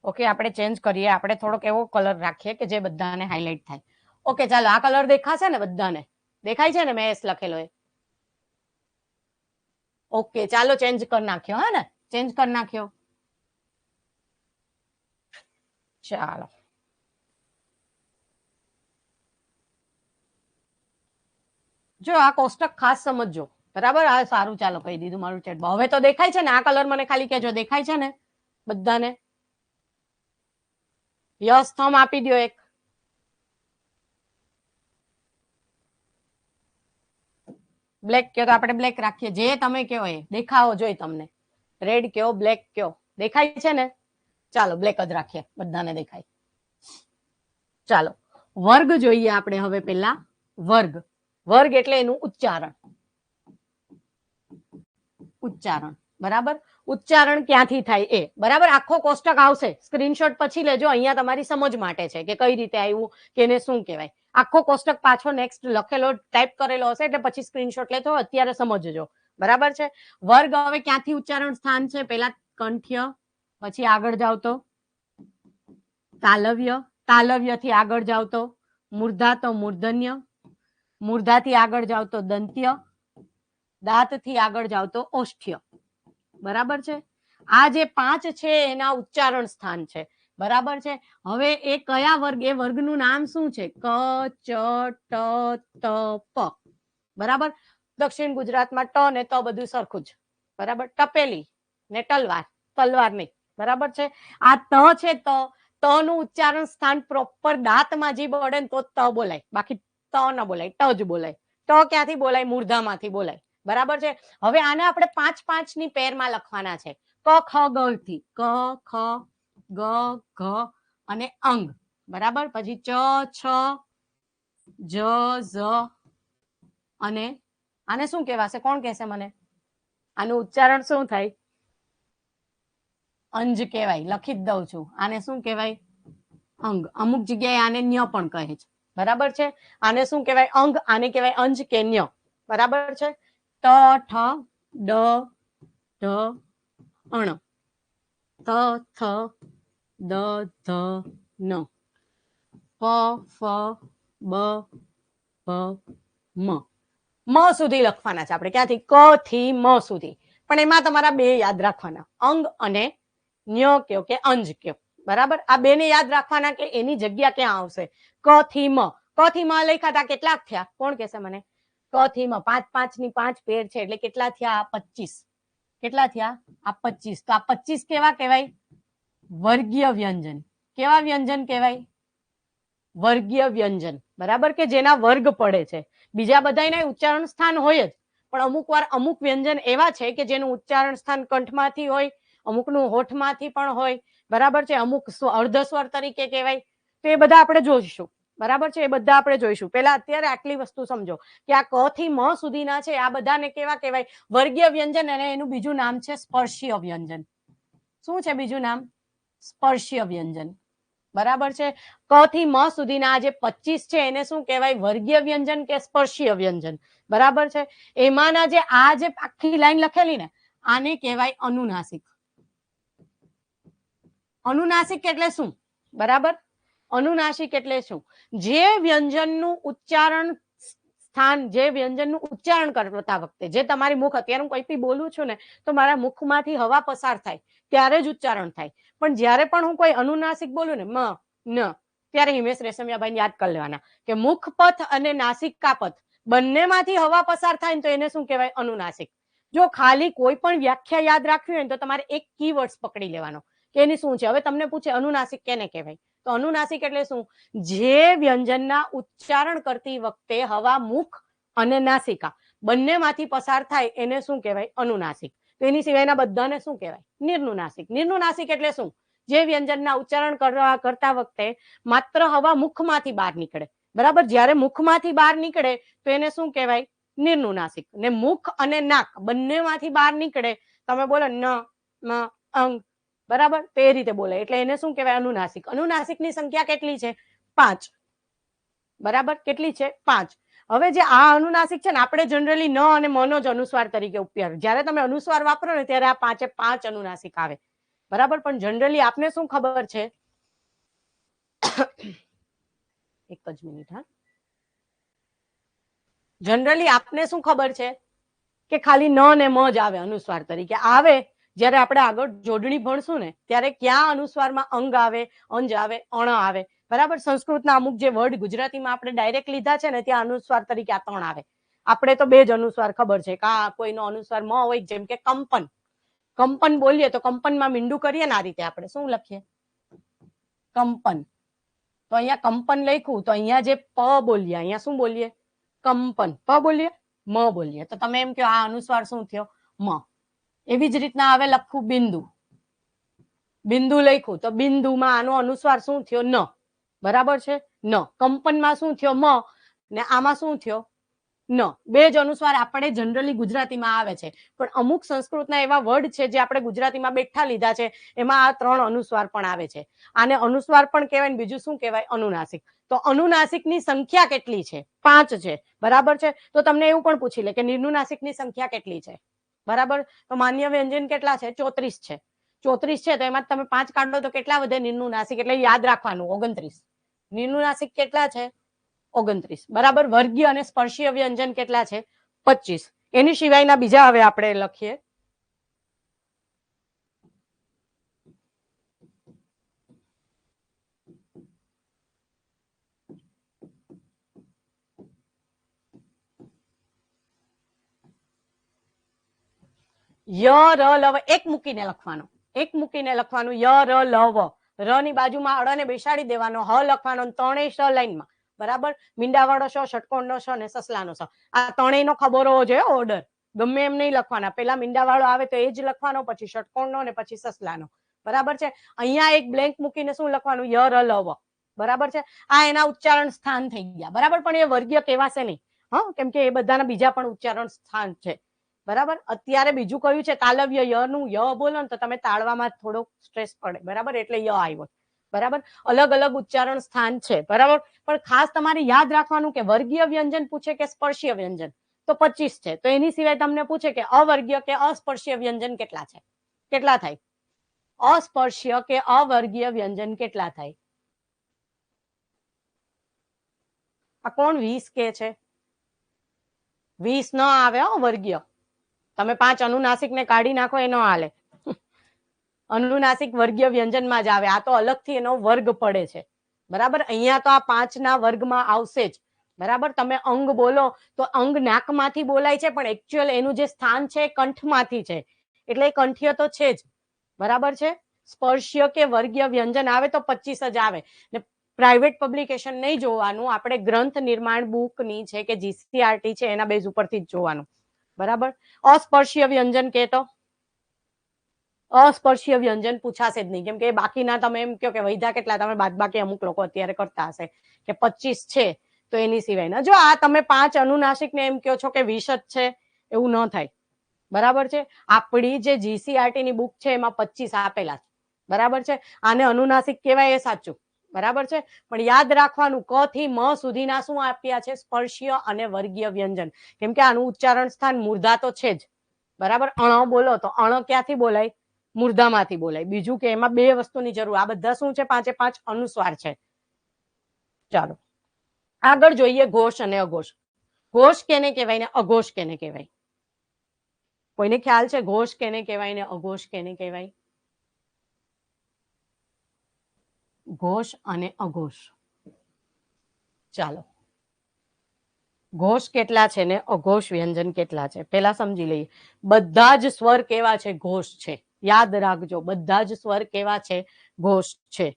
ઓકે, આપણે ચેન્જ કરીએ. આપણે થોડોક એવો કલર રાખીએ કે જે બધાને હાઇલાઇટ થાય. ઓકે, ચાલો, આ કલર દેખાશે ને બધાને? દેખાય છે ને મેં એસ લખેલો એ? ઓકે, ચાલો ચેન્જ કરી નાખ્યો. હા ને, ચેન્જ કરી નાખ્યો. ચાલો, જો આ કોષ્ટક ખાસ સમજજો, બરાબર? આ સારું, ચાલો કહી દીધું મારું ચેટ. હવે તો દેખાય છે ને આ કલર? મને ખાલી કહેજો, દેખાય છે ને બધાને? યસ થમ આપી દો એક. બ્લેક કયો તો આપણે બ્લેક રાખીએ. જે તમે કયો એ દેખાવો જોઈએ તમને. રેડ કયો, બ્લેક કયો, દેખાય છે ને? ચાલો બ્લેક જ રાખીએ, બધાને દેખાય. ચાલો, વર્ગ જોઈએ આપણે હવે. પેલા વર્ગ. વર્ગ એટલે એનું ઉચ્ચારણ. ઉચ્ચારણ, બરાબર? ઉચ્ચારણ ક્યાંથી થાય એ, બરાબર? આખો કોષ્ટક આવશે, સ્ક્રીનશોટ પછી લેજો. અહીંયા તમારી સમજ માટે છે કે કઈ રીતે આવ્યું, કે એને શું કહેવાય. આખો કોષ્ટક પાછો નેક્સ્ટ લખેલો ટાઈપ કરેલો હશે એટલે પછી સ્ક્રીનશોટ લેતો. અત્યારે સમજજો, બરાબર છે? વર્ગ હવે ક્યાંથી ઉચ્ચારણ સ્થાન છે? પેલા કંઠ્ય, પછી આગળ જાવ તો તાલવ્ય, તાલવ્ય થી આગળ જાવ તો મૂર્ધા, તો મૂર્ધન્ય, મૂર્ધાથી આગળ જાવ તો દંત્ય, દાંત થી આગળ જાવ તો ઓષ્ઠ્ય, બરાબર છે? આ જે 5 છે એના ઉચ્ચારણ સ્થાન છે, બરાબર છે? હવે એ કયા વર્ગ? એ વર્ગનું નામ શું છે? ક, ચ, ટ, ત, પ, બરાબર? દક્ષિણ ગુજરાતમાં ટ ને ત બધું સરખું જ, બરાબર? ટપેલી ને તલવાર, તલવાર નહીં, બરાબર છે? આ ત છે, ત નું ઉચ્ચારણ સ્થાન પ્રોપર દાંતમાં જીભ અડે ને તો ત બોલાય, બાકી ત ન બોલાય, ટ જ બોલાય. ટ ક્યાંથી બોલાય? મૂર્ધામાંથી બોલાય, બરાબર છે? હવે આને આપણે 5 ની પેરમાં લખવાના છે. ક, ખ, ગ થી. ક, ખ, ગ, ઘ અને અંગ, બરાબર? પછી ચ, છ, જ, ઝ અને આને શું કહેવાશે? કોણ કહેશે મને? આનું ઉચ્ચારણ શું થાય? અંજ કહેવાય. લખી જ દઉં છું. આને શું કહેવાય? અંગ. અમુક જગ્યાએ આને ન્ય પણ કહે છે, બરાબર છે? આને શું કહેવાય? અંગ. આને કહેવાય અંજ કે ન્ય, બરાબર છે? ત, ઠ, ડ, ઢ, અણ, ત, થ, દ, ધ, ન, પ, ફ, બ, ભ, મ. મ સુધી લખવાના છે આપણે. ક્યાંથી? ક થી મ સુધી. પણ એમાં તમારા બે યાદ રાખવાના, અંગ અને ન્ય કયો કે અંજ કયો, બરાબર? આ બે ને યાદ રાખવાના કે એની જગ્યા ક્યાં આવશે. ક થી મ. ક થી મ લખ્યા હતા, કેટલાક થયા? કોણ કહેશે મને? ક થી મ 5 ની 5 પેર છે એટલે કેટલા થયા? 25. કેટલા થયા? આ 25. તો આ 25 કેવા કહેવાય? વર્ગીય વ્યંજન. કેવા વ્યંજન કહેવાય? વર્ગીય વ્યંજન, બરાબર? કે જેના વર્ગ પડે છે. બીજા બધાના ઉચ્ચારણ સ્થાન હોય જ, પણ અમુક વાર અમુક વ્યંજન એવા છે કે જેનું ઉચ્ચારણ સ્થાન કંઠમાંથી હોય, અમુકનું હોઠમાંથી પણ હોય, બરાબર છે? અમુક અર્ધસ્વર તરીકે કહેવાય. તો એ બધા આપણે જોઈશું, બરાબર છે? એ બધા આપણે જોઈશું. પેલા અત્યારે આટલી વસ્તુ સમજો કે આ ક થી મ સુધીના છે, આ બધાને કેવા કહેવાય? વર્ગીય વ્યંજન. અને એનું બીજું નામ છે સ્પર્શીય વ્યંજન. શું છે બીજું નામ? સ્પર્શીય વ્યંજન, બરાબર છે? ક થી મ સુધીના જે 25 છે એને શું કહેવાય? વર્ગીય વ્યંજન કે સ્પર્શીય વ્યંજન, બરાબર છે? એમાંના જે આ જે આખી લાઈન લખેલી ને, આને કહેવાય અનુનાસિક. અનુનાસિક એટલે શું? બરાબર? અનુનાસિક એટલે શું? જે વ્યંજનનું ઉચ્ચારણ સ્થાન, જે વ્યંજનનું ઉચ્ચારણ કરતા વખતે જે તમારી મુખ, અત્યારે હું કંઈ બી બોલું છું ને તો મારા મુખમાંથી હવા પસાર થાય ત્યારે જ ઉચ્ચારણ થાય. પણ જ્યારે પણ હું કોઈ અનુનાસિક બોલું ને, મ, ન, ત્યારે હિમેશ રેશમિયાભાઈ યાદ કરી લેવાના કે મુખપથ અને નાસિકાપથ બંનેમાંથી હવા પસાર થાય ને તો એને શું કહેવાય? અનુનાસિક. જો ખાલી કોઈ પણ વ્યાખ્યા યાદ રાખવી હોય ને તો તમારે એક કીવર્ડ્સ પકડી લેવાનો કે એની શું છે. હવે તમને પૂછે અનુનાસિક કેને કહેવાય? તો અનુનાસિક એટલે શું? જે વ્યંજનના ઉચ્ચારણ કરતી વખતે હવા મુખ અને નાસિકા બંનેમાંથી પસાર થાય એને શું કહેવાય? અનુનાસિક. તો એની સિવાયના બધાને શું કહેવાય? નિર્નુનાસિક. નિર્નુનાસિક એટલે શું? જે વ્યંજનના ઉચ્ચારણ કરતા વખતે માત્ર હવા મુખમાંથી બહાર નીકળે, બરાબર. જ્યારે મુખમાંથી બહાર નીકળે તો એને શું કહેવાય? નિર્નુનાસિક. ને મુખ અને નાક બંનેમાંથી બહાર નીકળે, તમે બોલો ન મ અંગ, બરાબર, તો એ રીતે બોલે એટલે એને શું કહેવાય? અનુનાસિક. અનુનાસિકની સંખ્યા કેટલી છે? 5. બરાબર, કેટલી છે? 5. હવે જે આ અનુનાસિક છે ને, આપણે જનરલી ન અને મનો જ અનુસ્વાર તરીકે ઉપયોગ, જ્યારે તમે અનુસ્વાર વાપરો ને ત્યારે આ 5 અનુનાસિક આવે, બરાબર. પણ જનરલી આપને શું ખબર છે? એક જ મિનિટ. હા, જનરલી આપને શું ખબર છે કે ખાલી ન ને મ જ આવે અનુસ્વાર તરીકે. આવે જ્યારે આપણે આગળ જોડણી ભણશું ને ત્યારે ક્યાં અનુસ્વારમાં અંગ આવે, અંજ આવે, અણ આવે, બરાબર. સંસ્કૃતના અમુક જે વર્ડ ગુજરાતીમાં આપણે ડાયરેક્ટ લીધા છે ને ત્યાં અનુસ્વાર તરીકે આ 3 આવે. આપણે તો 2 જ અનુસ્વાર ખબર છે, કા કોઈનો અનુસ્વાર મ હોય, જેમ કે કંપન. કંપન બોલીએ તો કંપનમાં મીંડું કરીએ ને આ રીતે આપણે શું લખીએ? કંપન. તો અહીંયા કંપન લખ્યું તો અહીંયા જે પ બોલીએ, અહીંયા શું બોલીએ? કંપન. પ બોલીએ, મ બોલીએ. તો તમે એમ કહો આ અનુસ્વાર શું થયો? મ. એવી જ રીતના આવે લખું બિંદુ. બિંદુ લખ્યું તો બિંદુમાં આનો અનુસ્વાર શું થયો? ન, બરાબર છે. ન. કંપનમાં શું થયો? મ. ને આમાં શું થયો? ન. 2 જ અનુસ્વાર આપણે જનરલી ગુજરાતીમાં આવે છે, પણ અમુક સંસ્કૃતના એવા વર્ડ છે જે આપણે ગુજરાતીમાં બેઠા લીધા છે, એમાં આ 3 અનુસ્વાર પણ આવે છે. આને અનુસ્વાર પણ કહેવાય ને બીજું શું કહેવાય? અનુનાસિક. તો અનુનાસિકની સંખ્યા કેટલી છે? 5 છે, બરાબર છે. તો તમને એવું પણ પૂછી લે કે નિર્નુનાસિકની સંખ્યા કેટલી છે, બરાબર. તો માન્ય વ્યંજન કેટલા છે? 34 છે. 34 છે તો એમાં તમે 5 કાઢો તો કેટલા વધે? નિર્નુનાસિક. એટલે યાદ રાખવાનું 29. નિર્નુનાસિક કેટલા છે? 29, બરાબર. વર્ગીય અને સ્પર્શીય વ્યંજન કેટલા છે? 25. એની સિવાયના બીજા હવે આપણે લખીએ. ય ર લવ એક મૂકીને લખવાનો, એક મૂકીને લખવાનું. ય ર લવ, ર ની બાજુમાં અળને બેસાડી દેવાનો, હ લખવાનો, ત્રણેય સ લાઈનમાં, બરાબર. મીંડાવાળો સ, ષટકોણનો સ અને સસલાનો સ. આ ત્રણેયનો ખબર હોવો જોઈએ ઓર્ડર. ગમે એમ નહીં લખવાના. પેલા મીંડાવાળો આવે તો એ જ લખવાનો, પછી ષટકોણનો અને પછી સસલાનો, બરાબર છે. અહીંયા એક બ્લેન્ક મૂકીને શું લખવાનું? ય ર લવ, બરાબર છે. આ એના ઉચ્ચારણ સ્થાન થઈ ગયા, બરાબર. પણ એ વર્ગીય કહેવાશે નહીં, હા, કેમ કે એ બધાના બીજા પણ ઉચ્ચારણ સ્થાન છે, બરાબર. અત્યારે બીજું કયું છે? તાલવ્ય. ય નું ય બોલો ને તો તમે તાળવામાં થોડોક સ્ટ્રેસ પડે, બરાબર, એટલે ય આવ્યો, બરાબર. અલગ અલગ ઉચ્ચારણ સ્થાન છે, બરાબર. પણ ખાસ તમારે યાદ રાખવાનું કે વર્ગીય વ્યંજન પૂછે કે સ્પર્શીય વ્યંજન તો 25 છે. તો એની સિવાય તમને પૂછે કે અવર્ગીય કે અસ્પર્શીય વ્યંજન કેટલા છે? કેટલા થાય? અસ્પર્શીય કે અવર્ગીય વ્યંજન કેટલા થાય? આ કોણ 20 કે છે? 20 ન આવે હો વર્ગીય. તમે 5 અનુનાસિક ને કાઢી નાખો એ ન હાલે. અનુનાસિક વર્ગીય વ્યંજનમાં જ આવે. આ તો અલગથી એનો વર્ગ પડે છે, બરાબર. અહીંયા તો આ 5 ના વર્ગમાં આવશે જ, બરાબર. તમે અંગ બોલો તો અંગ નાકમાંથી બોલાય છે, પણ એકચ્યુઅલ એનું જે સ્થાન છે કંઠમાંથી છે, એટલે એ કંઠીય તો છે જ, બરાબર છે. સ્પર્શીય કે વર્ગીય વ્યંજન આવે તો 25 જ આવે. ને પ્રાઇવેટ પબ્લિકેશન નહીં જોવાનું, આપણે ગ્રંથ નિર્માણ બુકની છે કે જીસીઆરટી છે એના બેઝ ઉપરથી જ જોવાનું, બરાબર. અસ્પર્શીય વ્યંજન કે તો અસ્પર્શીય વ્યંજન પૂછાશે જ નહીં, કેમ કે બાકીના તમે એમ કહો કે વૈધા કેટલા, તમે બાદ બાકી અમુક લોકો અત્યારે કરતા હશે કે 25 છે તો એની સિવાયના. જો આ તમે 5 અનુનાસિક ને એમ કહો છો કે 20 જ છે, એવું ન થાય, બરાબર છે. આપણી જે જીસીઆરટી ની બુક છે એમાં 25 આપેલા છે, બરાબર છે. આને અનુનાસિક કહેવાય એ સાચું, બરાબર છે. પણ યાદ રાખવાનું ક થી મ સુધીના શું આપ્યા છે? સ્પર્શીય અને વર્ગીય વ્યંજન, કેમ કે આનું ઉચ્ચારણ સ્થાન મૂર્ધા તો છે જ, બરાબર. અણ બોલો તો અણ ક્યાંથી બોલાય? મૂર્ધામાંથી બોલાય. બીજું કે એમાં 2 વસ્તુની જરૂર. આ બધા શું છે? 5 અનુસ્વાર છે. ચાલો આગળ જોઈએ ઘોષ અને અઘોષ. ઘોષ કેને કહેવાય ને અઘોષ કેને કહેવાય? કોઈને ખ્યાલ છે ઘોષ કેને કહેવાય ને અઘોષ કેને કહેવાય? ઘોષ અને અઘોષ. ચાલો, ઘોષ કેટલા છે ને અઘોષ વ્યંજન કેટલા છે પેલા સમજી લઈએ. બધા જ સ્વર કેવા છે? ઘોષ છે. યાદ રાખજો, બધા જ સ્વર કેવા છે? ઘોષ છે,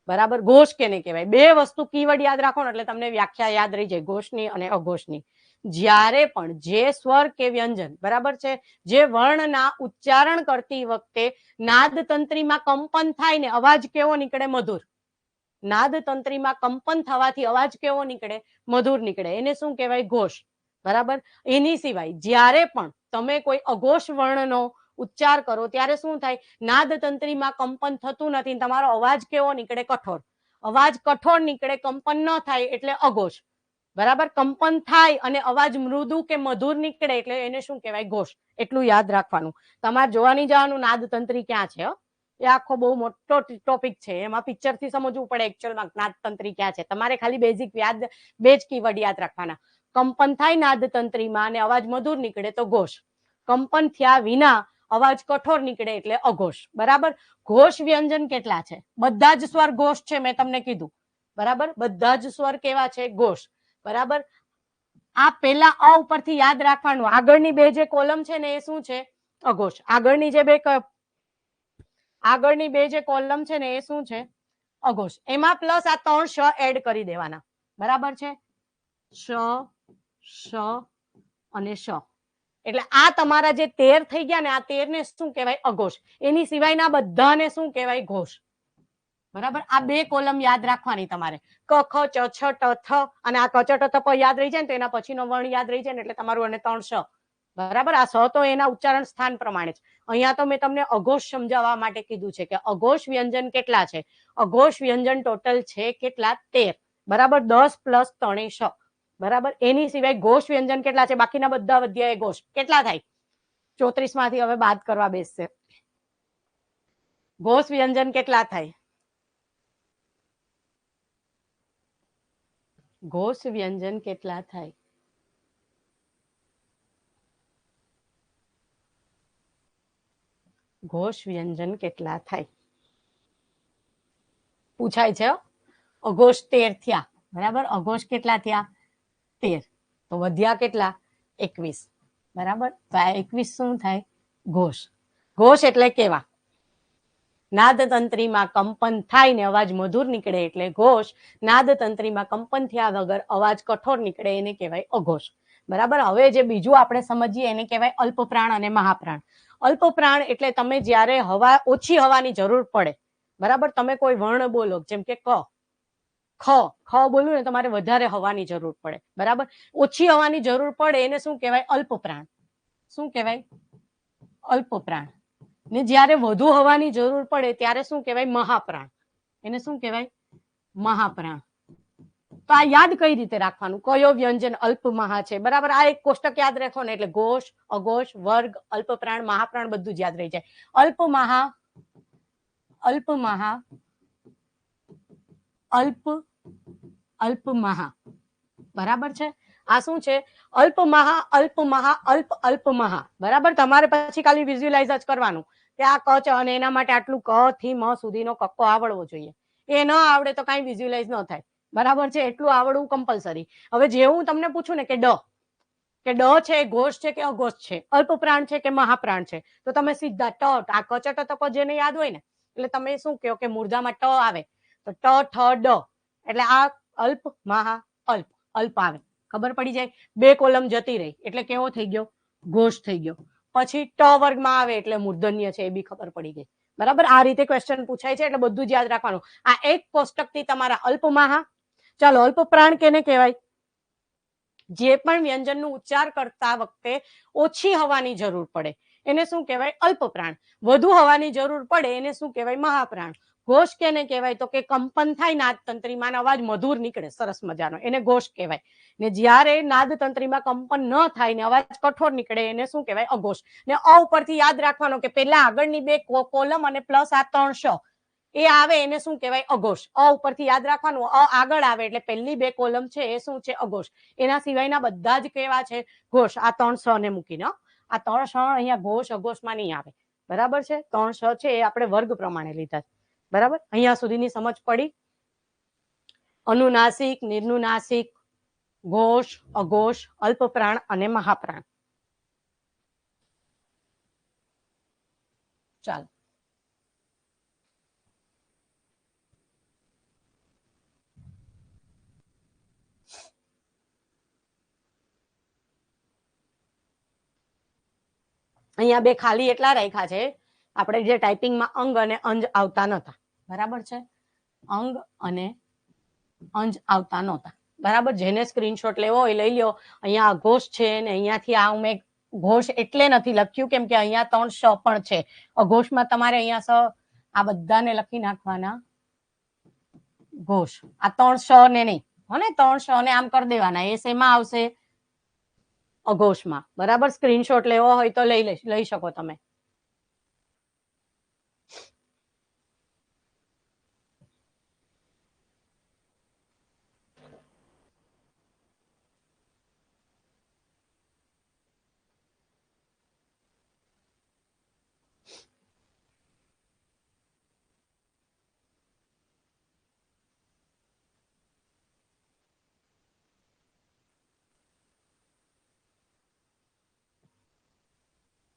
બરાબર. ઘોષ કેને કહેવાય? 2 વસ્તુ કીવર્ડ યાદ રાખો ને એટલે તમને વ્યાખ્યા યાદ રહી જાય, ઘોષની અને અઘોષની. જ્યારે પણ જે સ્વર કે વ્યંજન, બરાબર છે, જે વર્ણના ઉચ્ચારણ કરતી વખતે નાદ તંત્રીમાં કંપન થાય ને અવાજ કેવો નીકળે? મધુર. નાદ તંત્રીમાં કંપન થવાથી અવાજ કેવો નીકળે? મધુર નીકળે. એને શું કહેવાય? ઘોષ. બરાબર. એની સિવાય જ્યારે પણ તમે કોઈ અઘોષ વર્ણનો ઉચ્ચાર કરો ત્યારે શું થાય? નાદ તંત્રીમાં કંપન થતું નથી, તમારો અવાજ કેવો નીકળે? કઠોર. અવાજ કઠોર નીકળે, કંપન ન થાય એટલે અઘોષ. બરાબર. કંપન થાય અને અવાજ મૃદુ કે મધુર નીકળે એટલે એને શું કહેવાય? ઘોષ. એટલું યાદ રાખવાનું. તમારે જોવાની જવાનું નાદ તંત્રી ક્યાં છે. એ આખો બહુ મોટો ટોપિક છે, એમાં પિક્ચર થી સમજવું પડે એકચ્યુઅલમાં નાદ તંત્રી ક્યાં છે. તમારે ખાલી બેઝિક યાદ, બે જ કીવર્ડ યાદ રાખવાના. કંપન થાય નાદ તંત્રીમાં અને અવાજ મધુર નીકળે તો ઘોષ. કંપન થયા વિના અવાજ કઠોર નીકળે એટલે અઘોષ. બરાબર. ઘોષ વ્યંજન કેટલા છે? બધા જ સ્વર ઘોષ છે, મેં તમને કીધું. બરાબર. બધા જ સ્વર કેવા છે? ઘોષ. બરાબર. આ પેલા અ ઉપરથી યાદ રાખવાનું. આગળની બે જે કોલમ છે ને એ શું છે? અઘોષ. આગળની જે કોલમ છે ને એ શું છે? અઘોષ. એમાં પ્લસ આ 3 શ એડ કરી દેવાના. બરાબર છે. શ, શ અને શ. એટલે આ તમારા જે 13 થઈ ગયા ને, આ 13 ને શું કહેવાય? અઘોષ. એની સિવાયના બધાને શું કહેવાય? ઘોષ. બરાબર. આ બે કોલમ યાદ રાખવાની તમારે. ક, ખ, ચ, છ, ટ, થ અને આ ક, ચ, ટ, થ પ યાદ રહી જાય ને તો એના પછીનો વર્ણ યાદ રહી જાય ને એટલે તમારું અને 3 શ. બરાબર. આ સ તો એના ઉચ્ચારણ સ્થાન પ્રમાણે છે. અહીંયા તો મેં તમને અઘોષ સમજાવવા માટે કીધું છે કે અઘોષ વ્યંજન કેટલા છે. અઘોષ વ્યંજન ટોટલ છે કેટલા? 13. બરાબર. 10 પ્લસ 3 શ. બરાબર. એની સિવાય ઘોષ વ્યંજન કેટલા છે? બાકીના બધા વધ્યા એ ઘોષ. કેટલા થાય? 34 માંથી હવે બાદ કરવા બેસશે. ઘોષ વ્યંજન કેટલા થાય? ઘોષ વ્યંજન કેટલા થાય? ઘોષ વ્યંજન કેટલા થાય? પૂછાય છે. અઘોષ 13 થયા. બરાબર. અઘોષ કેટલા થયા? 13. તો વધ્યા કેટલા? 21. બરાબર. તો આ 21 શું થાય? ઘોષ. ઘોષ એટલે કેવા? નાદ તંત્રીમાં કંપન થાય ને અવાજ મધુર નીકળે એટલે ઘોષ. નાદ તંત્રીમાં કંપન થયા વગર અવાજ કઠોર નીકળે એને કહેવાય અઘોષ. બરાબર. હવે જે બીજું આપણે સમજીએ એને કહેવાય અલ્પપ્રાણ અને મહાપ્રાણ. અલ્પપ્રાણ એટલે તમે જ્યારે ઓછી હવાની જરૂર પડે. બરાબર. તમે કોઈ વર્ણ બોલો, જેમ કે ક, ખ બોલું ને તમારે વધારે હવાની જરૂર પડે. બરાબર. ઓછી હવાની જરૂર પડે એને શું કહેવાય? અલ્પપ્રાણ. શું કહેવાય? અલ્પપ્રાણ. ને જ્યારે વધુ હવાની જરૂર પડે ત્યારે શું કહેવાય? મહાપ્રાણ. એને શું કહેવાય? મહાપ્રાણ. તો આ યાદ કઈ રીતે રાખવાનું? કયો વ્યંજન અલ્પ મહા છે? બરાબર. આ એક કોષ્ટક યાદ રાખો ને એટલે ઘોષ, અઘોષ, વર્ગ, અલ્પપ્રાણ, મહાપ્રાણ બધું જ યાદ રહી જાય. અલ્પ મહા, અલ્પ મહા. બરાબર છે. આ શું છે? અલ્પ મહા, અલ્પ મહા, અલ્પ મહા. બરાબર. તમારે પછી ખાલી વિઝ્યુઅલાઇઝ જ કરવાનું કે આ ક છે અને એના માટે આટલું ક થી મ સુધીનો કક્કો આવડવો જોઈએ. એ ન આવડે તો કઈ વિઝ્યુઅલાઇઝ ન થાય. બરાબર છે. એટલું આવડવું કમ્પલસરી. હવે જેવું તમને પૂછું ને કે ડ છે, ઘોષ છે કે અઘોષ છે, અલ્પપ્રાણ છે કે મહાપ્રાણ છે, તો તમે સીધા ટ, આ ક, ચ, ટ, ત, પ જેને યાદ હોય ને એટલે તમે શું કહો કે મૂર્ધામાં ટ આવે તો ટ, ઠ, ડ એટલે આ અલ્પ મહા અલ્પ આવે. ખબર પડી જાય. બે કોલમ જતી રહી એટલે કેવો થઈ ગયો? ઘોષ થઈ ગયો. પછી ટ વર્ગમાં આવે એટલે મૂર્ધન્ય છે, એ બી ખબર પડી ગઈ. બરાબર. આ રીતે ક્વેશ્ચન પૂછાય છે એટલે બધું જ યાદ રાખવાનું. આ એક કોષ્ટક થી તમારા અલ્પ મહા. ચાલો, અલ્પપ્રાણ કેને કહેવાય? જે પણ વ્યંજનનું ઉચ્ચાર કરતા વખતે ઓછી હવાની જરૂર પડે એને શું કહેવાય? અલ્પપ્રાણ. વધુ હવાની જરૂર પડે એને શું કહેવાય? મહાપ્રાણ. ઘોષ કેને કહેવાય? તો કે કંપન થાય નાદ તંત્રીમાં અવાજ મધુર નીકળે સરસ મજાનો, એને ઘોષ કહેવાય. ને જ્યારે નાદ તંત્રીમાં કંપન ન થાય ને અવાજ કઠોર નીકળે એને શું કહેવાય? અઘોષ. ને અ ઉપરથી યાદ રાખવાનું કે પેલા આગળની બે કોલમ અને પ્લસ આ 3 શ એ આવે એને શું કહેવાય? અઘોષ. અ ઉપરથી યાદ રાખવાનું. અ આગળ આવે એટલે પહેલી બે કોલમ છે એ શું છે? અઘોષ. એના સિવાયના બધા જ કેવા છે? ઘોષ. આ 3 શ ને મૂકીને, આ 3 શ અહીંયા ઘોષ અઘોષમાં નહીં આવે. બરાબર છે. 3 શ છે એ આપણે વર્ગ પ્રમાણે લીધા. બરાબર. અહીંયા સુધીની સમજ પડી? અનુનાસિક, નિર્નુનાસિક, ઘોષ, અઘોષ, અલ્પપ્રાણ અને મહાપ્રાણ. ચાલો. અહીંયા બે ખાલી એટલા રાખ્યા છે, આપણે જે ટાઈપિંગમાં અંગ અને અંજ આવતા નહોતા, બરાબર છે, અંગ અને અંજ આવતા નહોતા, બરાબર. જેને સ્ક્રીનશોટ લેવો હોય લઈ લ્યો. અહીંયા અઘોષ છે ને અહીંયાથી આ મેં ઘોષ એટલે નથી લખ્યું કેમ કે અહીંયા 3 શ પણ છે. અઘોષમાં તમારે અહીંયા સ આ બધાને લખી નાખવાના ઘોષ, આ 3 શ ને નહીં હો ને, 3 શ ને આમ કરી દેવાના. એ શેમાં આવશે? અઘોષમાં, બરાબર. સ્ક્રીનશોટ લેવો હોય તો લઈ શકો તમે.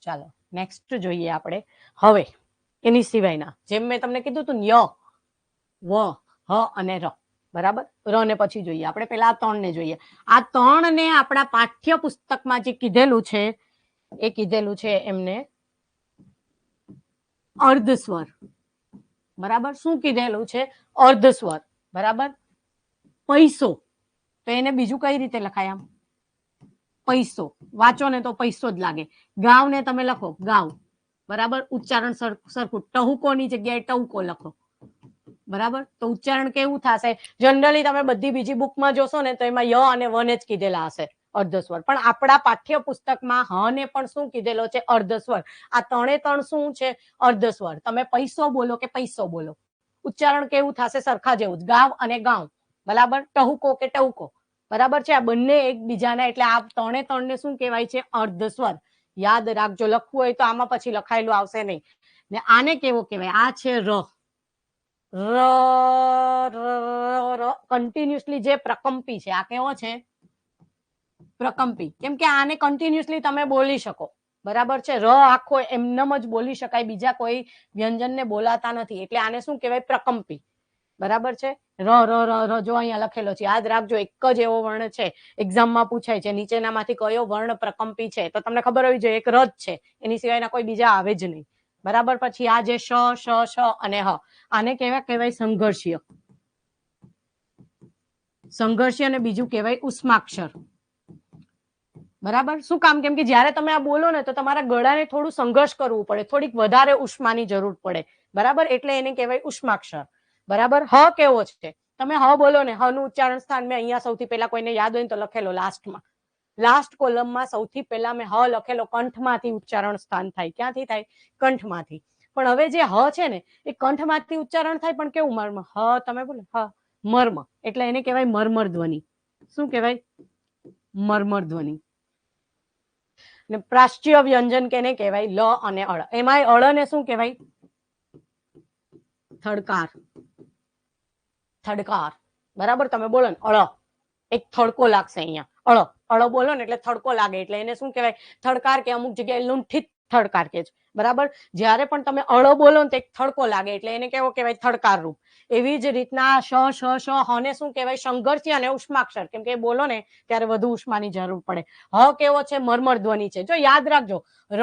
ચાલો નેક્સ્ટ જોઈએ આપણે. હવે એની સિવાયના જેમ મેં તમને કીધું હતું ય, વ, હ અને ર, બરાબર. ર ને પછી જોઈએ આપણે, પેલા આ 3 ને જોઈએ. આ 3 ને આપણા પાઠ્ય પુસ્તકમાં જે કીધેલું છે એ કીધેલું છે એમને અર્ધસ્વર, બરાબર. શું કીધેલું છે? અર્ધસ્વર, બરાબર. પૈસો, તો એને બીજું કઈ રીતે લખાય? આમ પૈસો વાંચો ને તો પૈસો જ લાગે. ગાવ ને તમે લખો ગાવ, બરાબર. ઉચ્ચારણ સરખું, ટહુકોની જગ્યાએ ટહુકો લખો, બરાબર. તો ઉચ્ચારણ કેવું થશે? જનરલી તમે બધી બીજી બુકમાં જોશો ને તો એમાં ય અને વ ને જ કીધેલા હશે અર્ધસ્વર, પણ આપણા પાઠ્ય પુસ્તકમાં હ ને પણ શું કીધેલો છે? અર્ધસ્વર. આ 3 શું છે? અર્ધસ્વર. તમે પૈસો બોલો કે પૈસો બોલો, ઉચ્ચારણ કેવું થશે? સરખા જેવું જ, ગાવ અને ગાવ, બરાબર. ટહુકો કે ટહુકો, બરાબર છે. આ બંને એકબીજાના, એટલે આ 3 ને શું કહેવાય છે? અર્ધસ્વર. યાદ રાખજો, લખવું હોય તો આમાં પછી લખાયેલું આવશે નહીં. ને આને કેવો કહેવાય? આ છે ર. કન્ટિન્યુઅસલી જે પ્રકંપી છે, આ કેવો છે? પ્રકંપી. કેમ કે આને કન્ટિન્યુઅસલી તમે બોલી શકો, બરાબર છે. ર આખો એમનેમ જ બોલી શકાય, બીજા કોઈ વ્યંજનને બોલાતા નથી, એટલે આને શું કહેવાય? પ્રકંપી, બરાબર છે. ર ર ર ર જો અહીંયા લખેલો છે, યાદ રાખજો. એક જ એવો વર્ણ છે, એક્ઝામમાં પૂછાય છે, નીચેનામાંથી કયો વર્ણ પ્રકંપી છે? તો તમને ખબર હોવી જોઈએ એક ર જ છે, એની સિવાયના કોઈ બીજા આવે જ નહીં, બરાબર. પછી આ જે શ, શ, શ અને હ, આને કેવા કહેવાય? સંઘર્ષીય. સંઘર્ષીય અને બીજું કહેવાય ઉષ્માક્ષર, બરાબર. શું કામ? કેમ કે જ્યારે તમે આ બોલો ને તો તમારા ગળાને થોડું સંઘર્ષ કરવું પડે, થોડીક વધારે ઉષ્માની જરૂર પડે, બરાબર. એટલે એને કહેવાય ઉષ્માક્ષર, બરાબર. હ કેવો છે? તમે હ બોલો ને, હ નું ઉચ્ચારણ સ્થાન મેં અહીંયા સૌથી પહેલા કોઈને યાદ હોય તો લખેલો લાસ્ટમાં, લાસ્ટ કોલમમાં સૌથી પહેલા મેં હ લખેલો. કંઠમાંથી ઉચ્ચારણ સ્થાન થાય. ક્યાંથી થાય? કંઠમાંથી. પણ હવે જે હ છે ને એ કંઠમાંથી ઉચ્ચારણ થાય, પણ કેવું? મર્મ. હ તમે બોલો હ, મર્મ, એટલે એને કહેવાય મર્મર ધ્વનિ. શું કહેવાય? મર્મર ધ્વનિ. ને પ્રાશ્ચિય વ્યંજન કેને કહેવાય? લ અને અળ. એમાં અળ ને શું કહેવાય? થડકાર. થડકાર, બરાબર. તમે બોલો ને અળ, એક થડકો લાગશે અહીંયા. અળ અળ બોલો ને એટલે થડકો લાગે, એટલે એને શું કહેવાય? થડકાર, કે અમુક જગ્યાએ લૂંઠિત થડકાર કે છે, બરાબર. જ્યારે પણ તમે અળ બોલો ને તો એક થડકો લાગે, એટલે એને કેવો કહેવાય? થડકાર રૂપ. એવી જ રીતના શ, શ, શ, હ ને શું કહેવાય? સંઘર્ષી અને ઉષ્માક્ષર. કેમ કે બોલો ને ત્યારે વધુ ઉષ્માની જરૂર પડે. હ કેવો છે? મર્મર ધ્વનિ છે. જો યાદ રાખજો, ર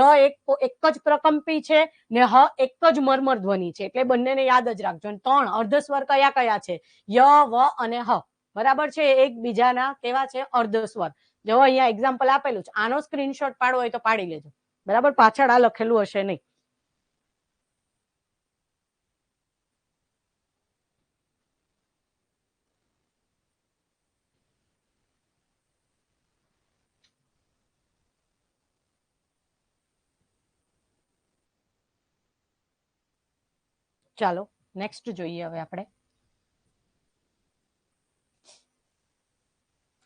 એક જ પ્રકંપી છે ને હ એક જ મર્મર ધ્વનિ છે, એટલે બંનેને યાદ જ રાખજો. 3 અર્ધસ્વર કયા કયા છે? ય, વ અને હ, બરાબર છે. એકબીજાના કેવા છે? અર્ધસ્વર. જો અહીંયા એક્ઝામ્પલ આપેલું છે, આનો સ્ક્રીનશોટ પાડવો હોય તો પાડી લેજો, બરાબર. પાછળ આ લખેલું હશે નહીં. ચાલો નેક્સ્ટ જોઈએ હવે આપણે.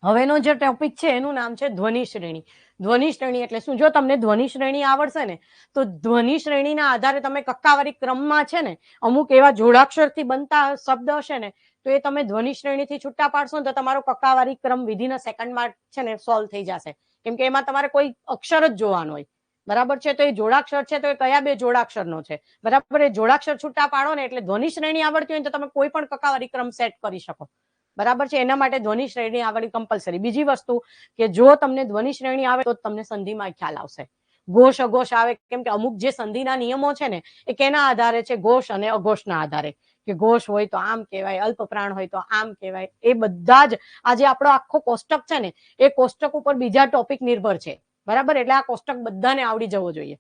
હવેનો જે ટોપિક છે એનું નામ છે ધ્વનિ શ્રેણી. ધ્વનિ શ્રેણી એટલે શું? જો તમને ધ્વનિ શ્રેણી આવડશે ને તો ધ્વનિ શ્રેણીના આધારે તમે કક્કાવારી ક્રમમાં છે ને અમુક એવા જોડાક્ષરથી બનતા શબ્દ હશે ને તો એ તમે ધ્વનિ શ્રેણીથી છૂટા પાડશો ને તો તમારો કક્કાવારી ક્રમ વિધિન સેકન્ડમાં છે ને સોલ્વ થઈ જશે. કેમ કે એમાં તમારે કોઈ અક્ષર જ જોવાનો હોય, બરાબર છે. તો એ જોડાક્ષર છે તો એ કયા બે જોડાક્ષરનો છે, બરાબર. એ જોડાક્ષર છૂટા પાડો ને એટલે ધ્વનિ શ્રેણી આવડતી હોય તો તમે કોઈ પણ કક્કાવારી ક્રમ સેટ કરી શકો, બરાબર છે. એના માટે ધ્વનિ શ્રેણી આવડવી કમ્પલસરી. બીજી વસ્તુ કે જો તમને ધ્વનિ શ્રેણી આવે તો તમને સંધિમાં ખ્યાલ આવશે. ઘોષ અઘોષ આવે, કેમ કે અમુક જે સંધિના નિયમો છે ને એ કેના આધારે છે? ઘોષ અને અઘોષના આધારે, કે ઘોષ હોય તો આમ કહેવાય, અલ્પ પ્રાણ હોય તો આમ કહેવાય. એ બધા જ આજે આપણો આખો કોષ્ટક છે ને એ કોષ્ટક ઉપર બીજા ટોપિક નિર્ભર છે, બરાબર? એટલે આ કોષ્ટક બધાને આવડી જવો જોઈએ.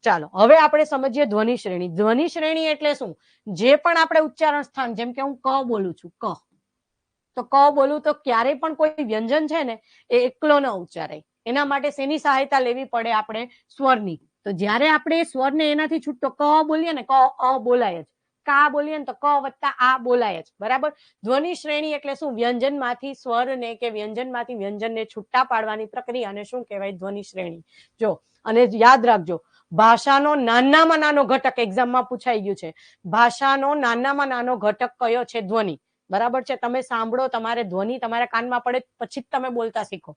ચાલો હવે આપણે સમજીએ ધ્વનિ શ્રેણી. ધ્વનિ શ્રેણી એટલે શું? જે પણ આપણે ઉચ્ચારણ સ્થાન, જેમ કે હું ક બોલું છું, ક, તો ક બોલું તો ક્યારેય પણ કોઈ વ્યંજન છે ને એ એકલો ન ઉચ્ચારાય. એના માટે શેની સહાયતા લેવી પડે? આપણે સ્વરની. તો જ્યારે આપણે સ્વરને એનાથી છૂટતો ક બોલીએ ને, ક અ બોલાય જ, કા બોલીએ ને તો ક વત્તા આ બોલાય જ, બરાબર? ધ્વનિ શ્રેણી એટલે શું? વ્યંજનમાંથી સ્વરને કે વ્યંજનમાંથી વ્યંજનને છૂટા પાડવાની પ્રક્રિયાને શું કહેવાય? ધ્વનિ શ્રેણી. જો, અને યાદ રાખજો, ભાષાનો નાનામાં નાનો ઘટક એક્ઝામમાં પૂછાઈ ગયું છે. ભાષાનો નાનામાં નાનો ઘટક કયો છે? ધ્વનિ. બરાબર છે? તમે સાંભળો, તમારે ધ્વનિ તમારા કાનમાં પડે પછી જ તમે બોલતા શીખો,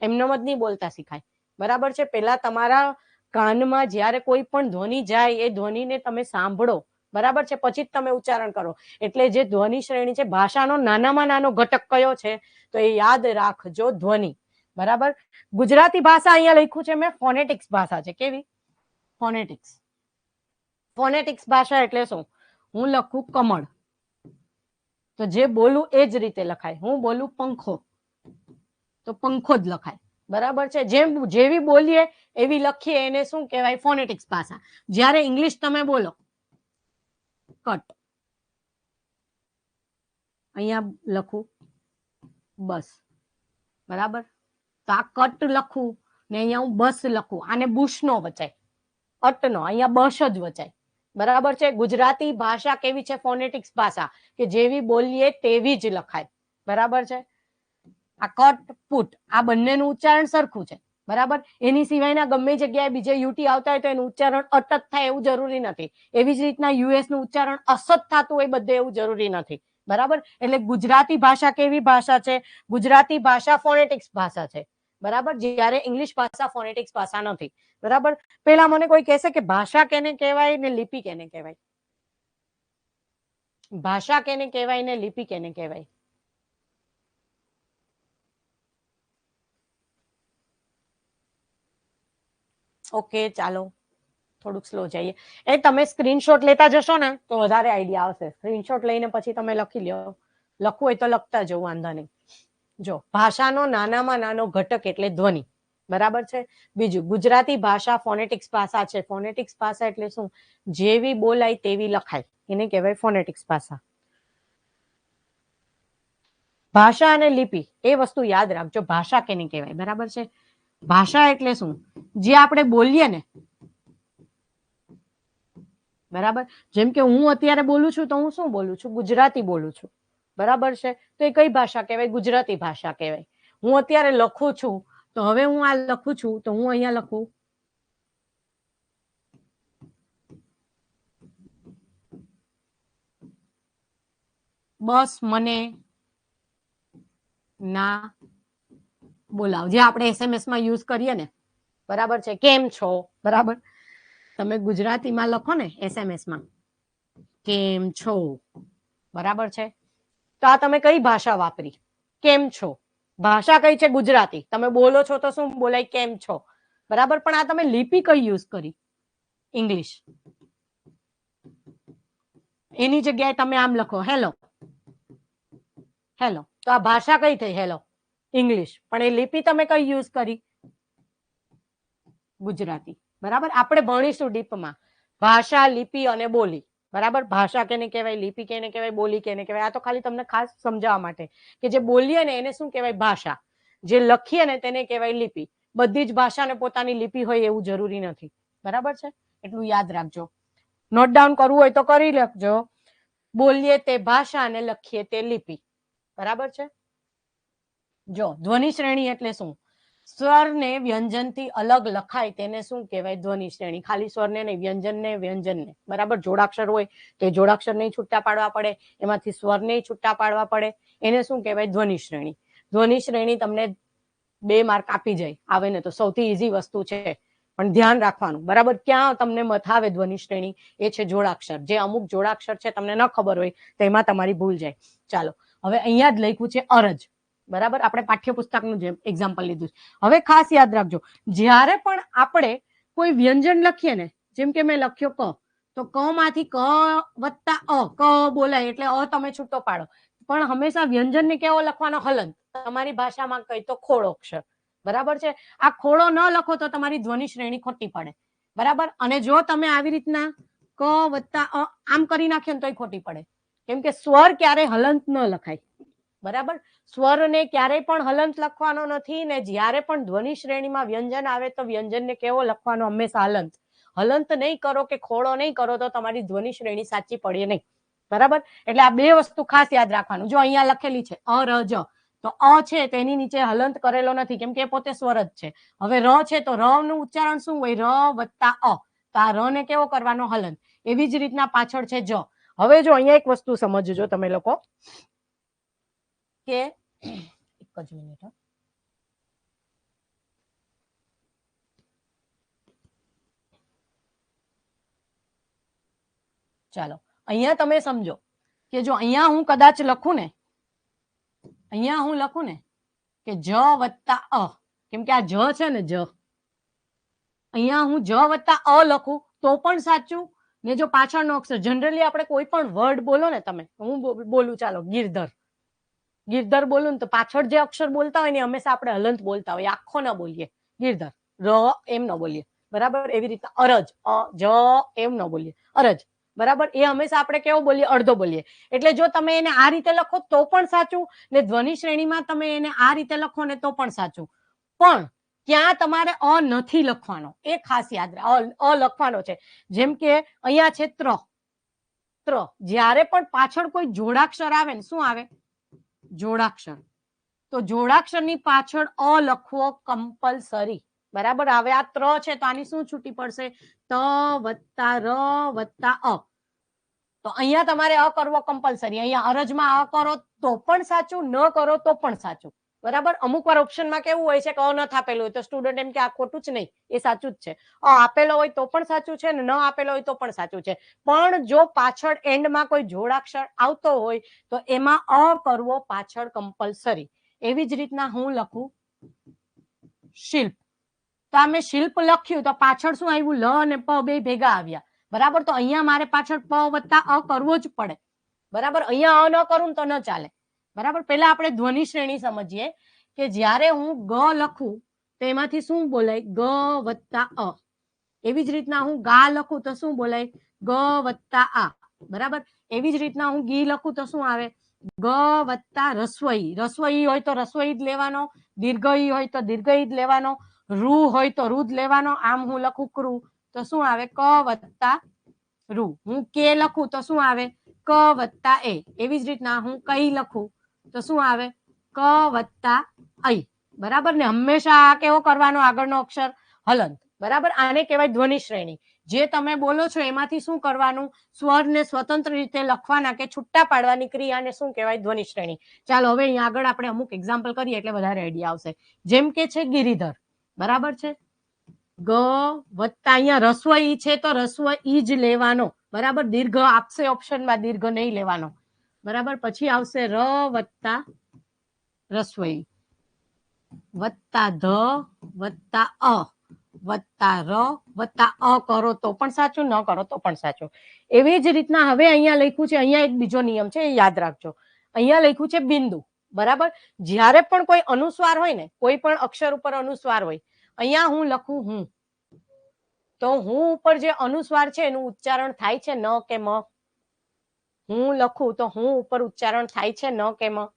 એમનેમ જ નહીં બોલતા શીખાય, બરાબર છે? પેલા તમારા કાનમાં જ્યારે કોઈ પણ ધ્વનિ જાય એ ધ્વનિને તમે સાંભળો, બરાબર છે? પછી જ તમે ઉચ્ચારણ કરો. એટલે જે ધ્વનિ શ્રેણી છે, ભાષાનો નાનામાં નાનો ઘટક કયો છે? તો એ યાદ રાખજો, ધ્વનિ. બરાબર? ગુજરાતી ભાષા અહીંયા લખ્યું છે મેં, ફોનેટિક્સ ભાષા છે. કેવી? ફોનેટિક્સ. ફોનેટિક્સ ભાષા એટલે શું? હું લખું કમળ, તો જે બોલું એ જ રીતે લખાય. હું બોલું પંખો, તો પંખો જ લખાય, બરાબર છે? જેમ જેવી બોલીએ એવી લખીએ એને શું કહેવાય? ફોનેટિક્સ ભાષા. જ્યારે ઇંગ્લિશ તમે બોલો, કટ, અહીંયા લખું બસ, બરાબર? તો આ કટ લખું ને અહીંયા હું બસ લખું, આને બુશ નો વચાય, અટ નો, અહીંયા બસ જ વચાય, બરાબર છે? ગુજરાતી ભાષા કેવી છે? ફોનેટિક્સ ભાષા, કે જેવી બોલીએ તેવી જ લખાય, બરાબર છે? આ કટ પુટ આ બંનેનું ઉચ્ચારણ સરખું છે, બરાબર? એની સિવાયના ગમે જગ્યાએ બીજે યુટી આવતા હોય તો એનું ઉચ્ચારણ અટ જ થાય એવું જરૂરી નથી. એવી જ રીતના યુએસ નું ઉચ્ચારણ અસત થતું હોય બધે એવું જરૂરી નથી, બરાબર? એટલે ગુજરાતી ભાષા કેવી ભાષા છે? ગુજરાતી ભાષા ફોનેટિક્સ ભાષા છે, બરાબર? જ્યારે ઇંગ્લિશ ભાષા ફોનેટિક્સ ભાષા નથી, બરાબર? પેલા મને કોઈ કહેશે કે ભાષા કેને કહેવાય ને લિપિ કેને કહેવાય? ભાષા કેને કહેવાય ને લિપિ કેને કહેવાય? ઓકે, ચાલો થોડુંક સ્લો જઈએ. એ તમે સ્ક્રીનશોટ લેતા જશો ને તો વધારે આઈડિયા આવશે. સ્ક્રીનશોટ લઈને પછી તમે લખી લ્યો, લખવું હોય તો લખતા જવું, વાંધો નહીં. જો, ભાષાનો નાનામાં નાનો ઘટક એટલે ધ્વનિ, બરાબર છે? બીજું, ગુજરાતી ભાષા ફોનેટિક્સ ભાષા છે. ફોનેટિક્સ ભાષા એટલે શું? જેવી બોલાય તેવી લખાય, એને કહેવાય ફોનેટિક્સ ભાષા. ભાષા અને લિપિ એ વસ્તુ યાદ રાખજો, ભાષા કેને કહેવાય, બરાબર છે? ભાષા એટલે શું? જે આપણે બોલીએ ને, બરાબર? જેમ કે હું અત્યારે બોલું છું તો હું શું બોલું છું? ગુજરાતી બોલું છું, બરાબર છે? તો એ કઈ ભાષા કહેવાય? ગુજરાતી ભાષા કહેવાય. હું અત્યારે લખું છું તો હવે હું આ લખું છું તો હું અહીંયા લખું બસ મને ના બોલાવ, જે આપણે SMS માં યુઝ કરીએ ને, બરાબર છે? કેમ છો, બરાબર? તમે ગુજરાતીમાં લખો ને SMS માં કેમ છો, બરાબર છે? તો આ તમે કઈ ભાષા વાપરી? કેમ છો. ભાષા કઈ છે? ગુજરાતી. તમે બોલો છો તો શું બોલાય? કેમ છો, બરાબર? પણ આ તમે લિપિ કઈ યુઝ કરી? ઇંગ્લિશ. એની જગ્યાએ તમે આમ લખો હેલો, હેલો, તો આ ભાષા કઈ થઈ? Hello, English. પણ એ લિપિ તમે કઈ યુઝ કરી? ગુજરાતી, બરાબર? આપણે ભણીશું ડીપમાં ભાષા, લિપિ અને બોલી, બરાબર? ભાષા કેને કહેવાય, લિપિ કેને કહેવાય, બોલી કેને કહેવાય. આ તો ખાલી તમને ખાસ સમજાવવા માટે કે જે બોલીએ ને એને શું કહેવાય? ભાષા. જે લખીએ ને તેને કહેવાય લિપિ. બધી જ ભાષાને પોતાની લિપિ હોય એવું જરૂરી નથી, બરાબર છે? એટલું યાદ રાખજો. નોટ ડાઉન કરવું હોય તો કરી લખજો. બોલીએ તે ભાષા અને લખીએ તે લિપિ, બરાબર છે? જો, ધ્વનિ શ્રેણી એટલે શું? સ્વરને વ્યંજનથી અલગ લખાય તેને શું કહેવાય? ધ્વનિ શ્રેણી. ખાલી સ્વરને નહીં, વ્યંજનને, વ્યંજનને, બરાબર? જોડાક્ષર હોય તો એ જોડાક્ષર નહીં છૂટા પાડવા પડે, એમાંથી સ્વરને છૂટા પાડવા પડે, એને શું કહેવાય? ધ્વનિ શ્રેણી. ધ્વનિ શ્રેણી તમને 2 માર્ક આપી જાય, આવે ને તો સૌથી ઈઝી વસ્તુ છે, પણ ધ્યાન રાખવાનું, બરાબર? ક્યાં તમને મથાવે ધ્વનિ શ્રેણી? એ છે જોડાક્ષર. જે અમુક જોડાક્ષર છે તમને ન ખબર હોય તો એમાં તમારી ભૂલ જાય. ચાલો, હવે અહીંયા જ લખ્યું છે અરજ, બરાબર, આપણે પાઠ્યપુસ્તકનું જે એક્ઝામ્પલ લીધું છે. હવે ખાસ યાદ રાખજો, જ્યારે પણ આપણે કોઈ વ્યંજન લખીએ ને, જેમ કે મેં લખ્યો ક, તો ક માંથી ક વત્તા અ, ક બોલાય એટલે અ તમે છૂટો પાડો, પણ હંમેશા વ્યંજન ને કેવો લખવાનો? હલંત. તમારી ભાષામાં કઈ તો ખોડો અક્ષર. બરાબર છે. આ ખોડો ન લખો તો તમારી ધ્વનિ શ્રેણી ખોટી પડે. બરાબર. અને જો તમે આવી રીતના ક વત્તા અ આમ કરી નાખ્યો ને તોય ખોટી પડે, કેમ કે સ્વર ક્યારે હલંત ન લખાય. બરાબર. સ્વરને ક્યારેય પણ હલંત લખવાનો નથી, ને જ્યારે પણ ધ્વનિ શ્રેણીમાં વ્યંજન આવે તો વ્યંજનને કેવો લખવાનો? હંમેશા હલંત. હલંત નહીં કરો કે ખોડો નહીં કરો તો તમારી ધ્વનિ શ્રેણી સાચી પડે નહીં. બરાબર. એટલે આ બે વસ્તુ ખાસ યાદ રાખવાનું. જો અહીંયા લખેલી છે અરજ, તો અ છે તેની નીચે હલંત કરેલો નથી, કેમ કે એ પોતે સ્વર જ છે. હવે ર છે તો ર નું ઉચ્ચારણ શું હોય? ર વત્તા અ. તો આ ર ને કેવો કરવાનો? હલંત. એવી જ રીતના પાછળ છે જ. હવે જો અહીંયા એક વસ્તુ સમજજો તમે લોકો, કે એક જ મિનિટ, ચાલો અહીંયા તમે સમજો કે જો અહીંયા હું કદાચ લખું ને, અહીંયા હું લખું ને કે જ વત્તા અ, કેમ કે આ જ છે ને, જ, અહીંયા હું જ વત્તા અ લખું તો પણ સાચું. ને જો પાછળનો અક્ષર, જનરલી આપણે કોઈ પણ વર્ડ બોલો ને, તમે, હું બોલું, ચાલો ગિરધર, ગિરધર બોલું ને તો પાછળ જે અક્ષર બોલતા હોય ને હંમેશા આપણે હલંત બોલતા હોય, આખો ના બોલીએ. ગિરધર, ર એમ ન બોલીએ. બરાબર. એવી રીતે અરજ, અ જ એમ ન બોલીએ, અરજ. બરાબર. એ હંમેશા આપણે કેવો બોલીએ? અડધો બોલીએ. એટલે જો તમે એને આ રીતે લખો તો પણ સાચું, ને ધ્વનિ શ્રેણીમાં તમે એને આ રીતે લખો ને તો પણ સાચું. પણ ક્યાં તમારે અ નથી લખવાનો, એ ખાસ યાદ રાખ. અ લખવાનો છે. જેમ કે અહીંયા છે ત્ર, ત્ર. જ્યારે પણ પાછળ કોઈ જોડાક્ષર આવે ને, શું આવે? જોડાક્ષર. તો જોડાક્ષરની પાછળ અ લખવો કમ્પલસરી. બરાબર. હવે આ ત્ર છે તો આની શું છૂટી પડશે? ત વત્તા ર વત્તા અ. તો અહીંયા તમારે અ કરવો કમ્પલસરી. અહીંયા અરજમાં અ કરો તો પણ સાચું, ન કરો તો પણ સાચું. બરાબર. અમુક વાર ઓપ્શનમાં કેવું હોય છે કે અ નથી આપેલું હોય તો સ્ટુડન્ટ એમ કે આ ખોટું જ નહીં, એ સાચું જ છે. અ આપેલો હોય તો પણ સાચું છે, ને ન આપેલો હોય તો પણ સાચું છે. પણ જો પાછળ એન્ડમાં કોઈ જોડાક્ષર આવતો હોય તો એમાં અ કરવો પાછળ કમ્પલસરી. એવી જ રીતના હું લખું શિલ્પ, તો આ મેં શિલ્પ લખ્યું તો પાછળ શું આવ્યું? લ અને પ બે ભેગા આવ્યા. બરાબર. તો અહીંયા મારે પાછળ પ વત્તા અ કરવો જ પડે. બરાબર. અહીંયા અ ન કરું તો ન ચાલે. બરાબર. પહેલા આપણે ધ્વનિ શ્રેણી સમજીએ કે જ્યારે હું ગ લખું તો એમાંથી શું બોલાય? ગ વત્તા અ. એવી જ રીતના હું ગા લખું તો શું બોલાય? ગ વત્તા આ. બરાબર. એવી જ રીતના હું ગી લખું તો શું આવે? ગ વત્તા રસોઈ. રસોઈ હોય તો રસોઈ જ લેવાનો, દીર્ઘઈ હોય તો દીર્ઘઈ જ લેવાનો, રૂ હોય તો રૂ જ લેવાનો. આમ હું લખું ક્રુ તો શું આવે? ક વત્તા રૂ. હું કે લખું તો શું આવે? ક વત્તા એ. એવી જ રીતના હું કઈ લખું તો શું આવે? ક વત્તા ઐ. બરાબર ને. હંમેશા આ કેવો કરવાનો? આગળનો અક્ષર હલંત. બરાબર. આને કહેવાય ધ્વનિ શ્રેણી. જે તમે બોલો છો એમાંથી શું કરવાનું? સ્વરને સ્વતંત્ર રીતે લખવાના કે છૂટા પાડવાની ક્રિયાને શું કહેવાય? ધ્વનિ શ્રેણી. ચાલો હવે અહીંયા આગળ આપણે અમુક એક્ઝામ્પલ કરીએ એટલે વધારે આઈડિયા આવશે. જેમ કે છે ગિરિધર. બરાબર છે. ગ વત્તા અહીંયા રસોઈ છે તો રસોઈ જ લેવાનો. બરાબર. દીર્ઘ આપશે ઓપ્શનમાં, દીર્ઘ નહીં લેવાનો. બરાબર. પછી આવશે ર વત્તા રસોઈ વત્તા ધ વત્તા અ વત્તા ર વત્તા અ કરો તો પણ સાચું, ન કરો તો પણ સાચું. એવી જ રીતના હવે અહીંયા લખ્યું છે, અહીંયા એક બીજો નિયમ છે, એ યાદ રાખજો. અહીંયા લખ્યું છે બિંદુ. બરાબર. જ્યારે પણ કોઈ અનુસ્વાર હોય ને, કોઈ પણ અક્ષર ઉપર અનુસ્વાર હોય, અહીંયા હું લખું હું, તો હું ઉપર જે અનુસ્વાર છે એનું ઉચ્ચારણ થાય છે ન કે મ? હું લખું તો હું ઉપર ઉચ્ચારણ થાય છે ન કે મ?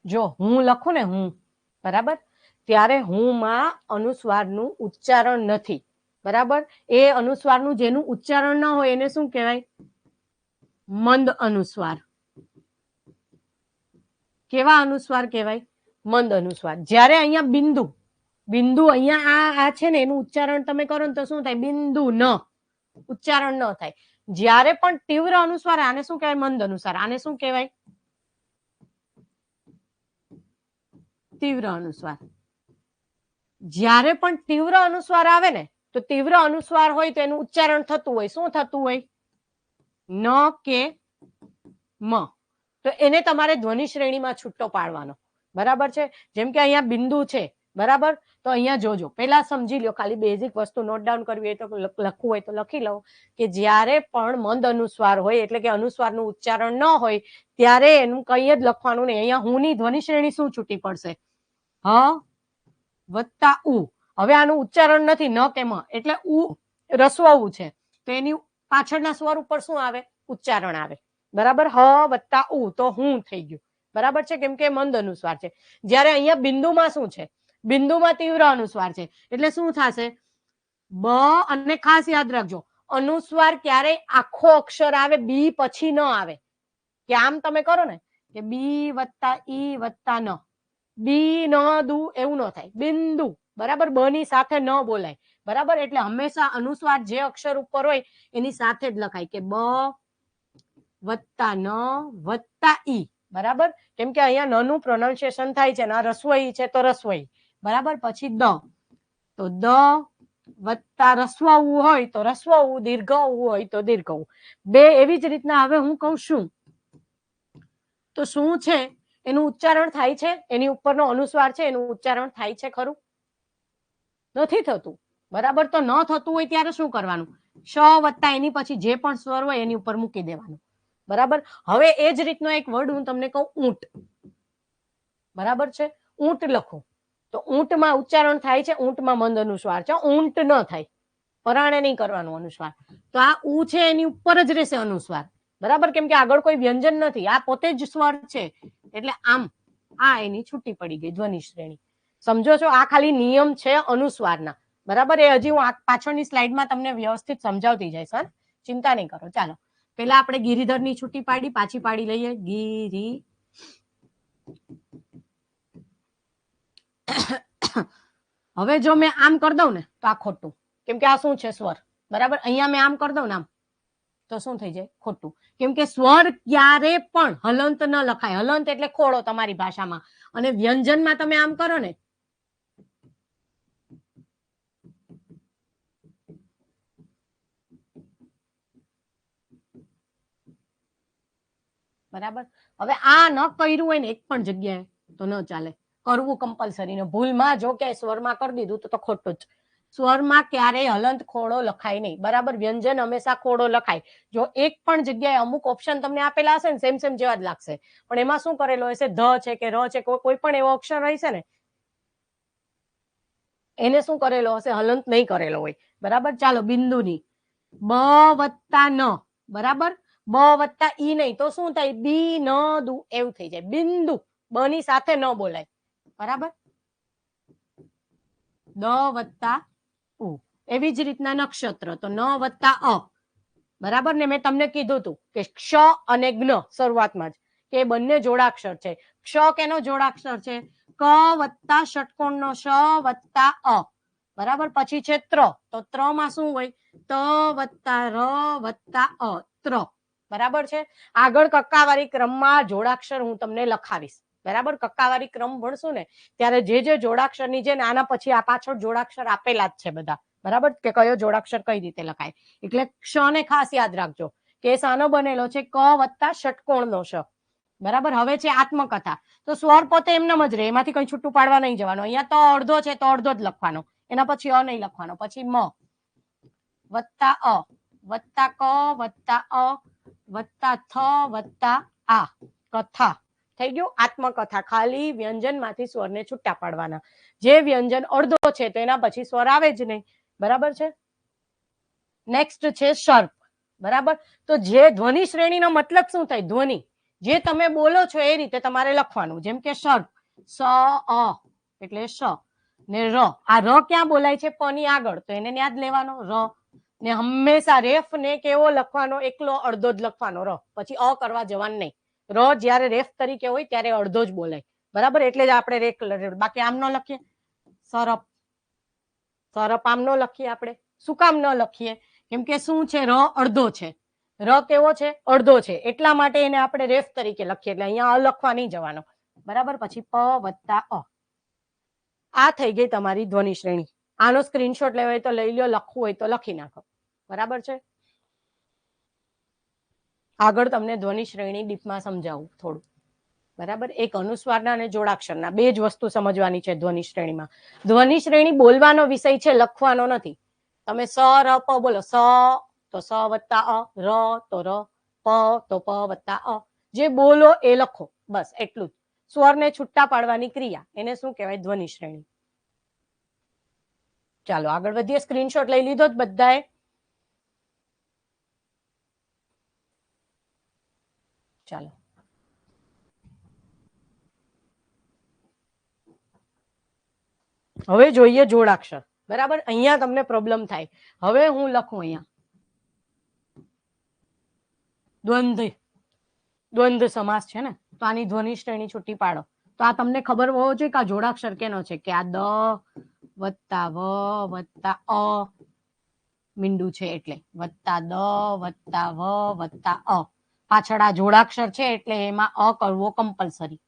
જો હું લખું ને હું, બરાબર, ત્યારે હું માં અનુસ્વારનું ઉચ્ચારણ નથી. બરાબર. એ અનુસ્વારનું જેનું ઉચ્ચારણ ન હોય એને શું કહેવાય? મંદ અનુસ્વાર. કેવા અનુસ્વાર કહેવાય? મંદ અનુસ્વાર. જ્યારે અહીંયા બિંદુ, બિંદુ અહીંયા આ છે ને એનું ઉચ્ચારણ તમે કરો ને તો શું થાય? બિંદુ ન. ઉચ્ચારણ ન થાય. જ્યારે પણ તીવ્ર અનુસ્વાર, આને શું કહેવાય? મંદ અનુસ્વાર. આને શું કહેવાય? તીવ્ર અનુસ્વાર. જ્યારે પણ તીવ્ર અનુસ્વાર આવે ને તો તીવ્ર અનુસ્વાર હોય તો એનું ઉચ્ચારણ થતું હોય, શું થતું હોય? ન કે મ. તો એને તમારે ધ્વનિ શ્રેણીમાં છૂટો પાડવાનો, બરાબર છે. જેમ કે અહીંયા બિંદુ છે, બરાબર. તો અહીંયા જોજો, પેલા સમજી લો, ખાલી બેઝિક વસ્તુ નોટ ડાઉન કરવી હોય તો લખવું હોય તો લખી લો કે જ્યારે પણ મંદ અનુસ્વાર હોય એટલે કે અનુસ્વારનું ઉચ્ચારણ ન હોય ત્યારે એનું કંઈ જ લખવાનું નહીં. અહીંયા હું ની ધ્વનિ શ્રેણી શું છૂટી પડશે? હ વત્તા ઉ. હવે આનું ઉચ્ચારણ નથી ન કે મ, એટલે ઉ રસ્વ ઉ છે તો એની પાછળના સ્વર ઉપર શું આવે? ઉચ્ચારણ આવે, બરાબર. હ વત્તા ઉ તો હું થઈ ગયું, બરાબર છે, કેમ કે મંદ અનુસ્વાર છે. જ્યારે અહીંયા બિંદુમાં શું છે? બિંદુમાં તીવ્ર અનુસ્વાર છે એટલે શું થશે? બ. અને ખાસ યાદ રાખજો, અનુસ્વાર ક્યારેય આખો અક્ષર આવે, બી પછી ન આવે. કે આમ તમે કરો ને કે બી વત્તા ઈ વત્તા ન, બી ન દુ, એવું ન થાય. બિંદુ, બરાબર. બ ની સાથે ન બોલાય, બરાબર. એટલે હંમેશા અનુસ્વાર જે અક્ષર ઉપર હોય એની સાથે જ લખાય કે બ વત્તા ન વત્તા ઈ, બરાબર. કેમ કે અહીંયા ન નું પ્રોનાઉન્સિએશન થાય છે, આ રસ્વઈ છે તો રસ્વઈ, બરાબર. પછી દ, તો દ વત્તા રસ્વ ઉ હોય તો રસ્વ ઉ, દીર્ઘ ઉ હોય તો દીર્ઘ ઉ. બે એવી જ રીતના હવે હું કહું છું તો શું છે એનું ઉચ્ચારણ થાય છે, એની ઉપરનો અનુસ્વાર છે એનું ઉચ્ચારણ થાય છે ખરું? નથી થતું, બરાબર. તો ન થતું હોય ત્યારે શું કરવાનું? શ વત્તા એની પછી જે પણ સ્વર હોય એની ઉપર મૂકી દેવાનું, બરાબર. હવે એ જ રીતનો એક વર્ડ હું તમને કહું, ઊંટ, બરાબર છે. ઊંટ લખો તો ઊંટમાં ઉચ્ચારણ થાય છે, ઊંટમાં મંદ અનુસ્વાર છે, ઊંટ ન થાય, પરાણે નહીં કરવાનું અનુસ્વાર. તો આ ઉ છે એની ઉપર જ રહેશે અનુસ્વાર, બરાબર. કેમ કે આગળ કોઈ વ્યંજન નથી, આ પોતે જ સ્વર છે એટલે આમ આ એની છૂટી પડી ગઈ ધ્વનિ શ્રેણી. સમજો છો? આ ખાલી નિયમ છે અનુસ્વારના, બરાબર. એ હજી હું પાછળની સ્લાઇડમાં તમને વ્યવસ્થિત સમજાવતી જઈશ, સર, ચિંતા નહીં કરો. ચાલો, પેલા આપણે ગિરિધર ની છૂટી પાડી, પાછી પાડી લઈએ. ગિરી. હવે જો મેં આમ કરી દઉં ને તો આ ખોટું, કેમ કે આ શું છે? સ્વર, બરાબર. અહીંયા મેં આમ કરી દઉં ને આમ તો શું થઈ જાય? ખોટું. કેમ કે સ્વર ક્યારે પણ હલંત ન લખાય. હલંત એટલે ખોડો તમારી ભાષામાં, અને વ્યંજનમાં તમે આમ કરો ને બરાબર. હવે આ ન કર્યું હોય ને એક પણ જગ્યાએ તો ન ચાલે, કરવું કમ્પલસરી. ને ભૂલમાં જો કે સ્વરમાં કરી દીધું તો ખોટું જ. સ્વરમાં ક્યારેય હલંત ખોડો લખાય નહીં, બરાબર. વ્યંજન હંમેશા ખોડો લખાય. જો એક પણ જગ્યાએ અમુક ઓપ્શન તમને આપેલા હશે ને સેમ સેમ જેવા જ લાગશે, પણ એમાં શું કરેલો હશે? ધ છે કે ર છે, કોઈ પણ એવો અક્ષર રહેશે ને એને શું કરેલો હશે? હલંત નહીં કરેલો હોય, બરાબર. ચાલો, બિંદુની બ વત્તા ન, બરાબર. બ વત્તા ઈ નહીં તો શું થાય? બી ન દુ, એવું થઈ જાય. બિંદુ, બ ની સાથે ન બોલાય, બરાબર. દ વત્તા ઉ. એવી જ રીતના નક્ષત્ર તો ન વત્તા અ, બરાબર. ને મેં તમને કીધું હતું કે ક્ષ અને જ્ઞ શરૂઆતમાં જ કે બંને જોડાક્ષર છે. ક્ષ કેનો જોડાક્ષર છે? ક વત્તા ષટકોણ નો શ વત્તા અ, બરાબર. પછી છે ત્ર, તો ત્ર માં શું હોય? ત વત્તા ર વત્તા અ, ત્ર, બરાબર છે. આગળ કક્કાવાળી ક્રમમાં જોડાક્ષર હું તમને લખાવીશ, બરાબર. કક્કાવાળી ક્રમ ભણશું ને ત્યારે જે જે જોડાક્ષરની છે ને આના પછી આ પાછળ જોડાક્ષર આપેલા જ છે બધા, બરાબર. કે કયો જોડાક્ષર કઈ રીતે લખાય. એટલે ક્ષ ને ખાસ યાદ રાખજો કે સાનો બનેલો છે? ક વત્તા ષટકોણ નો શ, બરાબર. હવે છે આત્મકથા, તો સ્વર પોતે એમનેમ જ રહે, એમાંથી કઈ છૂટું પાડવા નહીં જવાનું. અહીંયા તો અડધો છે તો અડધો જ લખવાનો, એના પછી અ નહીં લખવાનો. પછી મ વત્તા અ વત્તા ક વત્તા અ વત્તા થ વત્તા આ, કથા થઈ ગયું. આત્મકથા, ખાલી વ્યંજન માંથી સ્વરને છૂટા પાડવાના. જે વ્યંજન અડધો છે તો એના પછી સ્વર આવે જ નહીં, બરાબર છે. નેક્સ્ટ છે સર્પ, બરાબર. તો જે ધ્વનિ શ્રેણીનો મતલબ શું થાય? ધ્વનિ જે તમે બોલો છો એ રીતે તમારે લખવાનું. જેમ કે સર્પ, સ અ એટલે સ, ને ર. આ ર ક્યાં બોલાય છે? પ ની આગળ, તો એને યાદ લેવાનો ર. ને હંમેશા રેફ ને કેવો લખવાનો? એકલો અડધો જ લખવાનો ર, પછી અ કરવા જવાનું નહીં. ર જયારે રેફ તરીકે હોય ત્યારે અડધો જ બોલાય, બરાબર. એટલે જ આપણે રેખ, બાકી આમ ન લખીએ. સરપ, સરપ આમ ન લખીએ આપણે. શું કામ ન લખીએ? કેમ કે શું છે? ર અડધો છે, ર કેવો છે? અડધો છે, એટલા માટે એને આપણે રેફ તરીકે લખીએ. એટલે અહીંયા અ લખવા નહીં જવાનો, બરાબર. પછી પ વત્તા અ. આ થઈ ગઈ તમારી ધ્વનિ શ્રેણી, આનો સ્ક્રીનશોટ લેવો હોય તો લઈ લો, લખવું હોય તો લખી નાખો. બરાબર છે. આગળ તમને ધ્વનિ શ્રેણી ડીપમાં સમજાવું થોડું. બરાબર. એક અનુસ્વારના અને જોડાક્ષરના બે જ વસ્તુ સમજવાની છે ધ્વનિ શ્રેણીમાં. ધ્વનિ શ્રેણી બોલવાનો વિષય છે, લખવાનો નથી. તમે સ ર પ બોલો, સ તો સ વત્તા અ, ર તો ર, પ તો પ વત્તા અ. જે બોલો એ લખો, બસ એટલું જ. સ્વરને છૂટા પાડવાની ક્રિયા, એને શું કહેવાય? ધ્વનિ શ્રેણી. ચાલો આગળ વધીએ. સ્ક્રીનશોટ લઈ લીધો જ બધાએ? ચાલો હવે જોઈએ જોડાક્ષર. બરાબર. અહીંયા તમને પ્રોબ્લેમ થાય. હવે હું લખું અહીંયા દ્વંદ્વ. દ્વંદ્વ સમાસ છે ને, તો આની ધ્વનિ શ્રેણી છૂટી પાડો. તો આ તમને ખબર હોવો જોઈએ કે આ જોડાક્ષર કેનો છે, કે આ દ વત્તા વ વત્તા અ મીંડું છે એટલે વત્તા દ વત્તા વ વત્તા અ. પાછળ આ જોડાક્ષર છે એટલે એમાં અ કરવો કમ્પલસરી.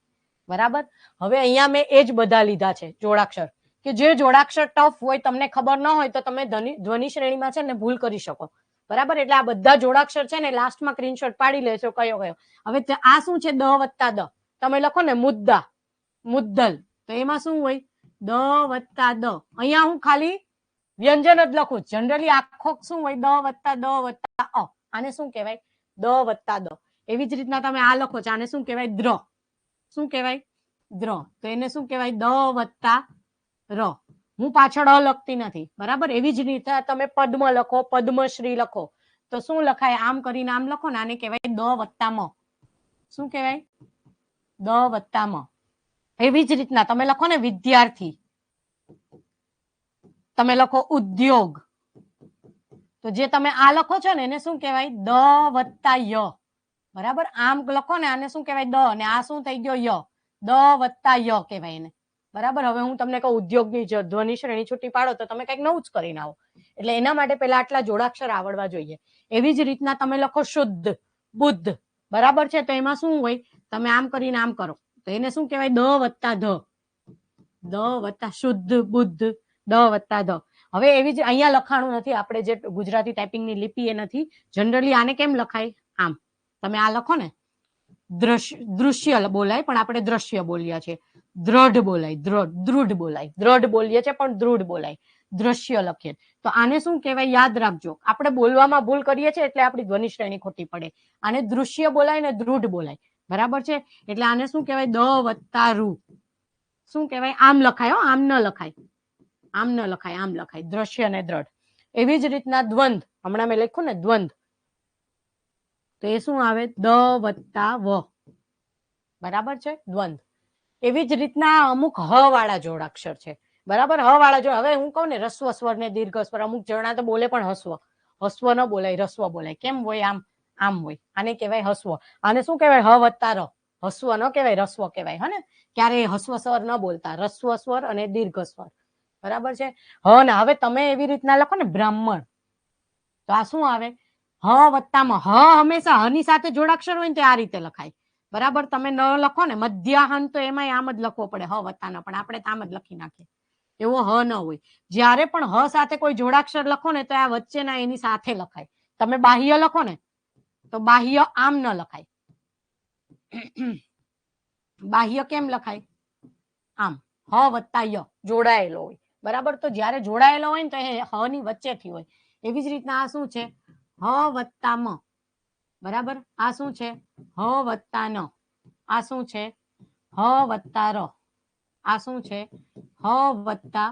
બરાબર. હવે અહીંયા મેં એ જ બધા લીધા છે જોડાક્ષર, કે જે જોડાક્ષર ટફ હોય, તમને ખબર ન હોય તો તમે ધ્વનિ શ્રેણીમાં છે ને ભૂલ કરી શકો. બરાબર. એટલે આ બધા જોડાક્ષર છે ને લાસ્ટમાં સ્ક્રીનશોટ પાડી લેશો કયો કયો. હવે આ શું છે? દ વત્તા દ. તમે લખો ને મુદ્દા, મુદ્દલ, તો એમાં શું હોય? દ વત્તા દ. અહીંયા હું ખાલી વ્યંજન જ લખું. જનરલી આખો શું હોય? દ વત્તા દ વત્તા અ. આને શું કહેવાય? દ વત્તા દ. એવી જ રીતના તમે આ લખો છો, આને શું કહેવાય? દ્ર. શું કહેવાય? દ્ર. તો એને શું કહેવાય? દ વત્તા ર. હું પાછળ અ લખતી નથી. બરાબર. એવી જ રીતે તમે પદ્મ લખો, પદ્મશ્રી લખો, તો શું લખાય? આમ કરીને આમ લખો ને, આને કહેવાય દ વત્તા મ. શું કહેવાય? દ વત્તા મ. એવી જ રીતના તમે લખો ને વિદ્યાર્થી, તમે લખો ઉદ્યોગ, તો જે તમે આ લખો છો ને એને શું કહેવાય? દ વત્તા ય. બરાબર. આમ લખો ને, આને શું કહેવાય? દ, ને આ શું થઈ ગયો? ય. દ વત્તા ય કહેવાય એને. બરાબર. હવે હું તમને કહું ઉદ્યોગની ધ્વનિ શ્રેણી છૂટી પાડો તો તમે કંઈક નવું જ કરીને આવો. એટલે એના માટે પેલા આટલા જોડાક્ષર આવડવા જોઈએ. એવી જ રીતના તમે લખો શુદ્ધ, બુદ્ધ. બરાબર છે. તો એમાં શું હોય? તમે આમ કરીને આમ કરો તો એને શું કહેવાય? દ વત્તા ધ. દ વત્તા શુદ્ધ બુદ્ધ, દ વત્તા ધ. હવે એવી જ અહીંયા લખાણું નથી, આપણે જે ગુજરાતી ટાઈપિંગની લિપિ એ નથી. જનરલી આને કેમ લખાય? આમ. તમે આ લખો ને, દૃશ્ય બોલાય પણ આપણે દ્રશ્ય બોલ્યા છે. દ્રઢ બોલાય, દૃઢ બોલાય. દ્રઢ બોલીએ છે પણ દૃઢ બોલાય. દ્રશ્ય લખીએ તો આને શું કહેવાય? યાદ રાખજો. આપણે બોલવામાં ભૂલ કરીએ છીએ એટલે આપણી ધ્વનિ શ્રેણી ખોટી પડે. આને દૃશ્ય બોલાય ને દૃઢ બોલાય. બરાબર છે. એટલે આને શું કહેવાય? દ વત્તા રૂ. શું કહેવાય? આમ લખાય, આમ ન લખાય. આમ ન લખાય, આમ લખાય. દ્રશ્ય અને દ્રઢ. એવી જ રીતના દ્વંદ, હમણાં મેં લખ્યું ને દ્વંદ, તો એ શું આવે? દ વત્તા વ. બરાબર છે. દ્વંદ. એવી જ રીતના અમુક હ વાળા જોડાક્ષર છે. બરાબર. હ વાળા જો, હવે હું કહું ને રસ્વ સ્વર ને દીર્ઘ સ્વર, અમુક જણા તો બોલે પણ હસ્વ. હસ્વ ન બોલાય, રસ્વ બોલાય. કેમ હોય? આમ આમ હોય. આને કહેવાય હસ્વ. આને શું કહેવાય? હ વત્તા ર. હસ્વ ન કહેવાય, રસ્વ કહેવાય. હે ને? ક્યારે હસ્વ સ્વર ન બોલતા, રસ્વ સ્વર અને દીર્ઘ સ્વર. બરાબર છે. હ ને હવે તમે એવી રીતના લખો ને બ્રાહ્મણ, તો આ શું આવે? હ વત્તામાં. હ હંમેશા હ ની સાથે જોડાક્ષર હોય ને તો આ રીતે લખાય. બરાબર. તમે ન લખો ને મધ્યાહન, તો એમાં આમ જ લખવો પડે, હ વત્તા ન. પણ આપણે આમ જ લખી નાખીએ. એવો હ ન હોય. જ્યારે પણ હ સાથે કોઈ જોડાક્ષર લખો ને તો આ વચ્ચેના એની સાથે લખાય. તમે બાહ્ય લખો ને તો બાહ્ય આમ ન લખાય. બાહ્ય કેમ લખાય? આમ. હ વત્તા ય જોડાયેલો હોય. બરાબર. તો જ્યારે જોડાયેલો હોય ને તો એ હ ની વચ્ચેથી હોય. એવી જ રીતના આ શું છે? હ વત્તા મ. બરાબર. આ શું છે? હ વત્તા ન. આ શું છે? હ વત્તા ર. આ શું છે? હ વત્તા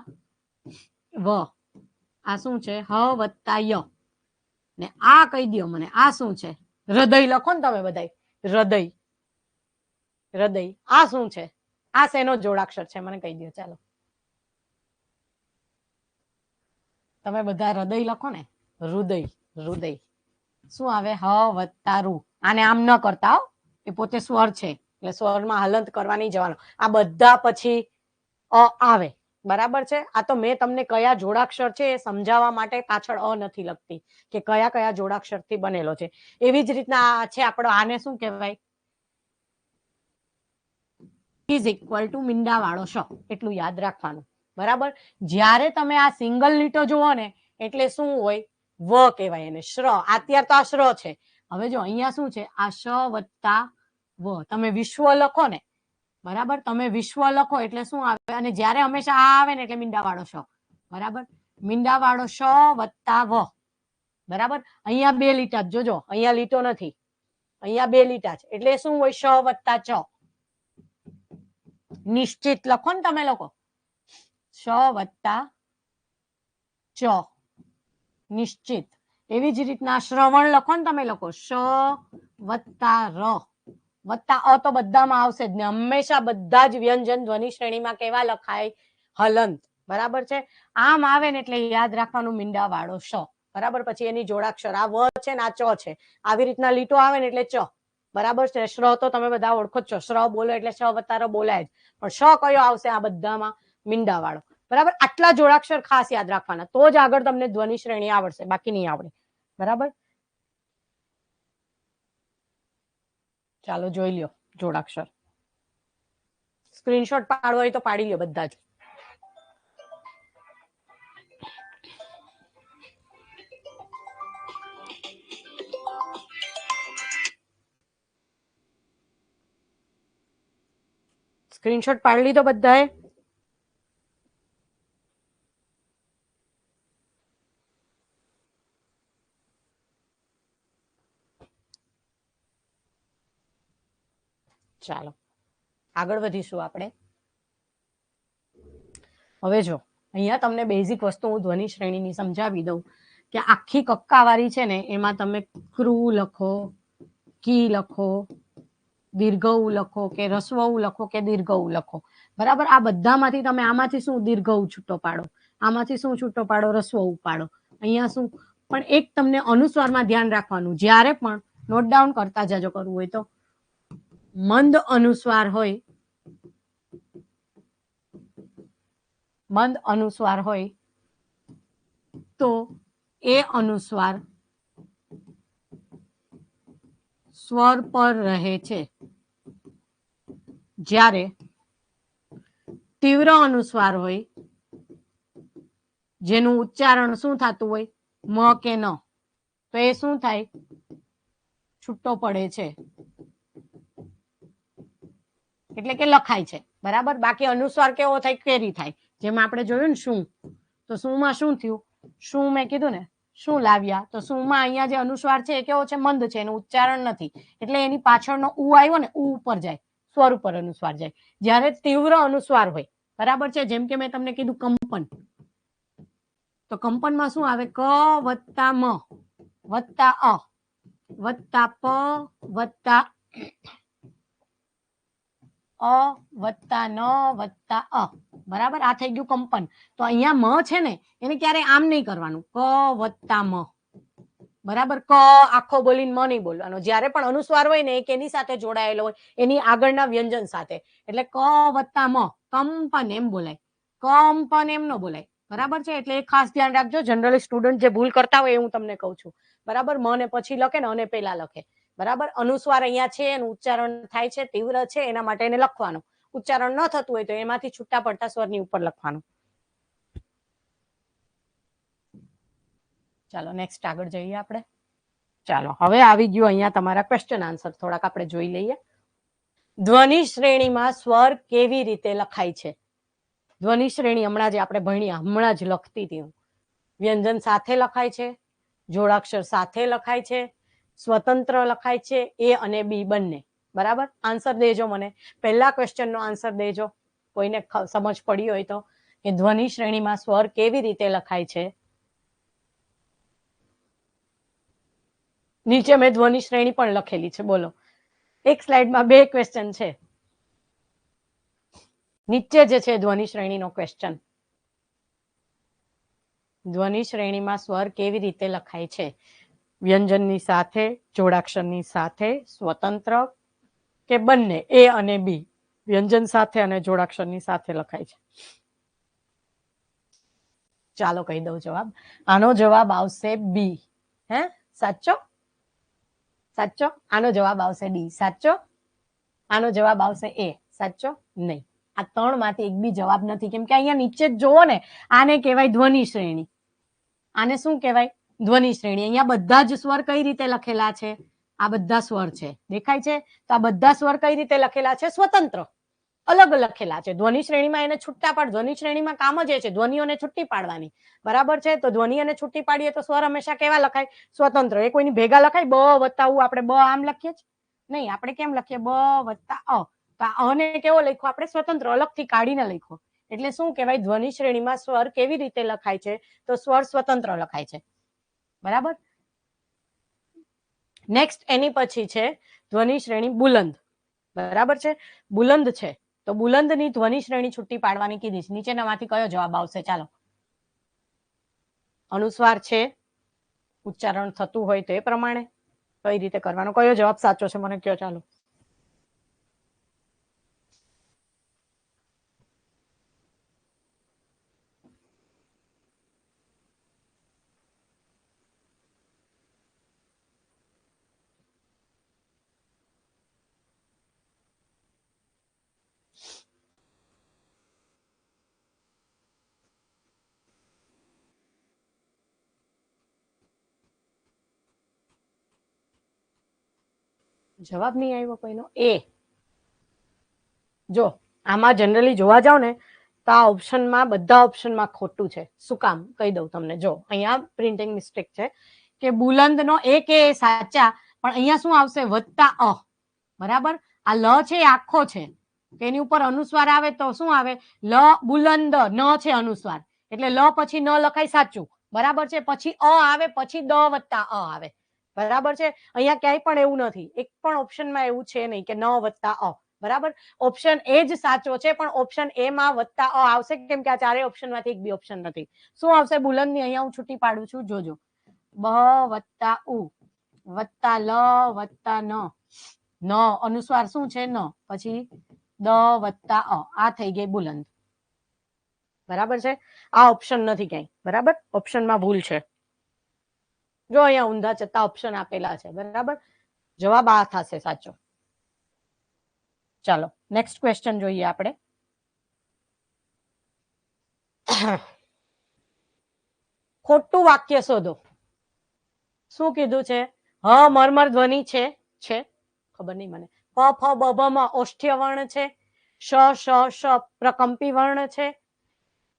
વ. આ શું છે? હ વત્તા ય. ને આ કહી દો મને, આ શું છે? હૃદય લખો ને તમે બધા. હૃદય, હૃદય. આ શું છે? આ શેનો જોડાક્ષર છે? મને કહી દો. ચાલો તમે બધા હૃદય લખો ને. હૃદય, હૃદય. શું આવે? હ વત્તા રૂ. આને આમ ન કરતા હો, એ પોતે સ્વર છે એટલે સ્વરમાં હલંત કરવા નહીં જવાનું. આ બધા પછી અ આવે. બરાબર છે. આ તો મેં તમને કયા જોડાક્ષર છે એ સમજાવવા માટે પાછળ અ નથી લખતી, કે કયા કયા જોડાક્ષર થી બનેલો છે. એવી જ રીતના આ છે આપણો, આને શું કહેવાય? ઇઝ ઇક્વલ ટુ મીંડા વાળો શ. એટલું યાદ રાખવાનું. બરાબર. જ્યારે તમે આ સિંગલ લીટો જુઓ ને એટલે શું હોય? વ કહેવાય એને, શ્ર. અત્યારે તો આ શ્ર છે. હવે જો અહીંયા શું છે? આ શ વત્તા વ. તમે વિશ્વ લખો ને, બરાબર, તમે વિશ્વ લખો એટલે શું આવે? અને જ્યારે હંમેશા આ આવે ને એટલે મીંડા વાળો શ. બરાબર, મીંડા વાળો શ વત્તા વ. બરાબર. અહીંયા બે લીટા જોજો, અહીંયા લીટો નથી, અહીંયા બે લીટા છે એટલે શું હોય? શ વત્તા ચ. નિશ્ચિત લખો ને તમે લોકો, શ વત્તા ચ, નિશ્ચિત. એવી જ રીતના શ્રવણ લખો ને તમે લોકો, શ વત્તા ર. વત્તા અ તો બધામાં આવશે જ ને. હંમેશા બધા જ વ્યંજન ધ્વનિ શ્રેણીમાં કેવા લખાય? હલંત. બરાબર છે. આમ આવે ને એટલે યાદ રાખવાનું મીંડા વાળો શ. બરાબર. પછી એની જોડાક્ષર આ વ છે ને આ ચ છે. આવી રીતના લીટો આવે ને એટલે ચ. બરાબર છે. શ્ર તો તમે બધા ઓળખો જ છો, શ્ર બોલો એટલે શ વત્તા ર બોલાય જ. પણ શ કયો આવશે આ બધામાં? મીંડા વાળો. બરાબર. આટલા જોડાક્ષર ખાસ યાદ રાખવાના, તો જ આગળ તમને ધ્વનિ શ્રેણી આવડશે, બાકી નહીં આવડે. બરાબર. ચાલો જોઈ લ્યો જોડાક્ષર. સ્ક્રીનશોટ પાડવો હોય તો પાડી લ્યો બધા જ. સ્ક્રીનશોટ પાડી લીધો બધાએ? ચાલો આગળ વધીશું આપણે. હવે જો અહીંયા તમને બેઝિક વસ્તુ હું ધ્વનિ શ્રેણીની સમજાવી દઉં કે આખી કક્કાવાળી છે ને એમાં તમે ક્રુ લખો, કી લખો, દીર્ઘ લખો કે રસ્વ લખો કે દીર્ઘ લખો. બરાબર. આ બધામાંથી તમે આમાંથી શું દીર્ઘ છૂટો પાડો, આમાંથી શું છૂટો પાડો? રસ્વ પાડો. અહીંયા શું? પણ એક તમને અનુસ્વારમાં ધ્યાન રાખવાનું, જ્યારે પણ નોટ ડાઉન કરતા જજો કરવું હોય તો. મંદ અનુસ્વાર હોય, મંદ અનુસ્વાર હોય તો એ અનુસ્વાર સ્વર પર રહે છે. જ્યારે તીવ્ર અનુસ્વાર હોય જેનું ઉચ્ચારણ શું થતું હોય? મ કે ન, તો એ શું થાય? છૂટો પડે છે, એટલે કે લખાય છે. બરાબર. બાકી અનુસ્વાર કેવો થાય? કેરી થાય. જેમ આપણે જોયું ને શું, તો શું માં શું થયું? શું મેં કીધું ને, શું લાવ્યા? તો શું માં અહીંયા જે અનુસ્વાર છે એ કેવો છે? મંદ છે, એનું ઉચ્ચારણ નથી, એટલે એની પાછળનો ઉ આવ્યો ને, ઉ ઉપર જાય, સ્વર ઉપર અનુસ્વાર જાય. જ્યારે તીવ્ર અનુસ્વાર હોય, બરાબર છે, જેમ કે મેં તમને કીધું કંપન, તો કંપનમાં શું આવે? ક વત્તા મ વત્તા અ વત્તા પ વત્તા અ વત્તા ન વત્તા અ. બરાબર. આ થઈ ગયું કંપન. તો અહીંયા મ છે ને એને ક્યારે આમ નહીં કરવાનું, ક વત્તા મ. બરાબર. ક આખો બોલીને મ નહીં બોલવાનો. જ્યારે પણ અનુસ્વાર હોય ને એક એની સાથે જોડાયેલો હોય, એની આગળના વ્યંજન સાથે, એટલે ક વત્તા મ, કંપન એમ બોલાય, કંપન એમ ન બોલાય. બરાબર છે. એટલે એ ખાસ ધ્યાન રાખજો. જનરલી સ્ટુડન્ટ જે ભૂલ કરતા હોય એ હું તમને કહું છું. બરાબર. મ ને પછી લખે ને અને પેલા લખે. બરાબર. અનુસ્વાર અહીંયા છે, એનું ઉચ્ચારણ થાય છે, તીવ્ર છે, એના માટે એને લખવાનું. ઉચ્ચારણ ન થતું હોય તો એમાંથી છૂટા પડતા સ્વરની ઉપર લખવાનું. ચાલો નેક્સ્ટ આગળ જઈએ આપણે. ચાલો હવે આવી ગયું અહીંયા તમારા ક્વેશ્ચન આન્સર, થોડાક આપણે જોઈ લઈએ. ધ્વનિ શ્રેણીમાં સ્વર કેવી રીતે લખાય છે? ધ્વનિ શ્રેણી હમણાં જે આપણે ભણ્યા, હમણાં જ લખતી હતી હું. વ્યંજન સાથે લખાય છે, જોડાક્ષર સાથે લખાય છે, સ્વતંત્ર લખાય છે, એ અને બી બંને. બરાબર. આન્સર દેજો મને. પહેલા ક્વેશ્ચન નો આન્સર દેજો કોઈને સમજ પડી હોય તો, કે ધ્વનિ શ્રેણીમાં સ્વર કેવી રીતે લખાય છે. નીચે મેં ધ્વનિ શ્રેણી પણ લખેલી છે. બોલો. એક સ્લાઇડમાં બે ક્વેશ્ચન છે. નીચે જે છે ધ્વનિ શ્રેણીનો ક્વેશ્ચન. ધ્વનિ શ્રેણીમાં સ્વર કેવી રીતે લખાય છે? વ્યંજનની સાથે, જોડાક્ષરની સાથે, સ્વતંત્ર કે બંને, એ અને બી. વ્યંજન સાથે અને જોડાક્ષરની સાથે લખાય છે. ચાલો કહી દઉં જવાબ. આનો જવાબ આવશે બી. હે સાચો? સાચો. આનો જવાબ આવશે ડી. સાચો. આનો જવાબ આવશે એ. સાચો નહીં. આ 3 માંથી એક બી જવાબ નથી, કેમ કે અહીંયા નીચે જ જોવો ને, આને કહેવાય ધ્વનિ શ્રેણી. આને શું કહેવાય? ધ્વનિ શ્રેણી. અહીંયા બધા જ સ્વર કઈ રીતે લખેલા છે? આ બધા સ્વર છે, દેખાય છે? તો આ બધા સ્વર કઈ રીતે લખેલા છે? સ્વતંત્ર, અલગ લખેલા છે. ધ્વનિ શ્રેણીમાં એને છૂટા પાડ, ધ્વનિ શ્રેણીમાં કામ જ એ છે ધ્વનિઓને છૂટી પાડવાની, બરાબર છે? તો ધ્વનિઓને છૂટી પાડીએ તો સ્વર હંમેશા કેવા લખાય? સ્વતંત્ર. એ કોઈની ભેગા લખાય? બ વત્તા ઉ, આપણે બ આમ લખીએ જ નહીં, આપણે કેમ લખીએ? બ વત્તા અ. તો આ અને કેવો લખ્યો આપણે? સ્વતંત્ર, અલગથી કાઢીને લખ્યો. એટલે શું કહેવાય? ધ્વનિ શ્રેણીમાં સ્વર કેવી રીતે લખાય છે? તો સ્વર સ્વતંત્ર લખાય છે, બરાબર. નેક્સ્ટ એની પછી છે ધ્વનિ શ્રેણી બુલંદ, બરાબર છે? બુલંદ છે તો બુલંદની ધ્વનિ શ્રેણી છૂટી પાડવાની કીધી છે. નીચેનામાંથી કયો જવાબ આવશે? ચાલો, અનુસ્વાર છે, ઉચ્ચારણ થતું હોય તો એ પ્રમાણે કઈ રીતે કરવાનો? કયો જવાબ સાચો છે મને કયો? ચાલો, જવાબ નહીં આવ્યો કોઈનો? એ જો આમાં જનરલી જોવા જાવ ને તો આ ઓપ્શનમાં, બધા ઓપ્શનમાં ખોટું છે. શું કામ? કહી દઉં તમને. જો અહીંયા પ્રિન્ટિંગ મિસ્ટેક છે કે બુલંદ નો એક એ સાચા, પણ અહીંયા શું આવશે? વત્તા અ, બરાબર. આ લ છે એ આખો છે, એની ઉપર અનુસ્વાર આવે તો શું આવે? લ બુલંદ, ન છે અનુસ્વાર, એટલે લ પછી ન લખાય, સાચું, બરાબર છે? પછી અ આવે, પછી દ વત્તા અ આવે, બરાબર છે? અહીંયા ક્યાંય પણ એવું નથી, એક પણ ઓપ્શનમાં એવું છે નહીં કે ન વત્તા અ, બરાબર. ઓપ્શન એ જ સાચો છે, પણ ઓપ્શન એ માં વત્તા અ આવશે, કેમ કે આ ચારેય ઓપ્શન માંથી એક બી ઓપ્શન નથી. શું આવશે બુલંદ ની? અહીંયા હું છૂટી પાડું છું, જોજો. બ વત્તા ઉ વત્તા લ વત્તા ન અનુસ્વાર શું છે? ન, પછી દ વત્તા અ, આ થઈ ગઈ બુલંદ, બરાબર છે? આ ઓપ્શન નથી ક્યાંય, બરાબર. ઓપ્શનમાં ભૂલ છે. જો અહીંયા ઊંધા ચત્તા ઓપ્શન આપેલા છે, બરાબર. જવાબ આ થશે સાચો. ચાલો નેક્સ્ટ ક્વેશ્ચન જોઈએ આપણે. ખોટું વાક્ય શોધો. શું કીધું છે? હ મરમર ધ્વનિ છે, ખબર નહીં મને. પ ફ બ ભ મ ઓષ્ઠ્ય વર્ણ છે. શ શ શ પ્રકંપી વર્ણ છે,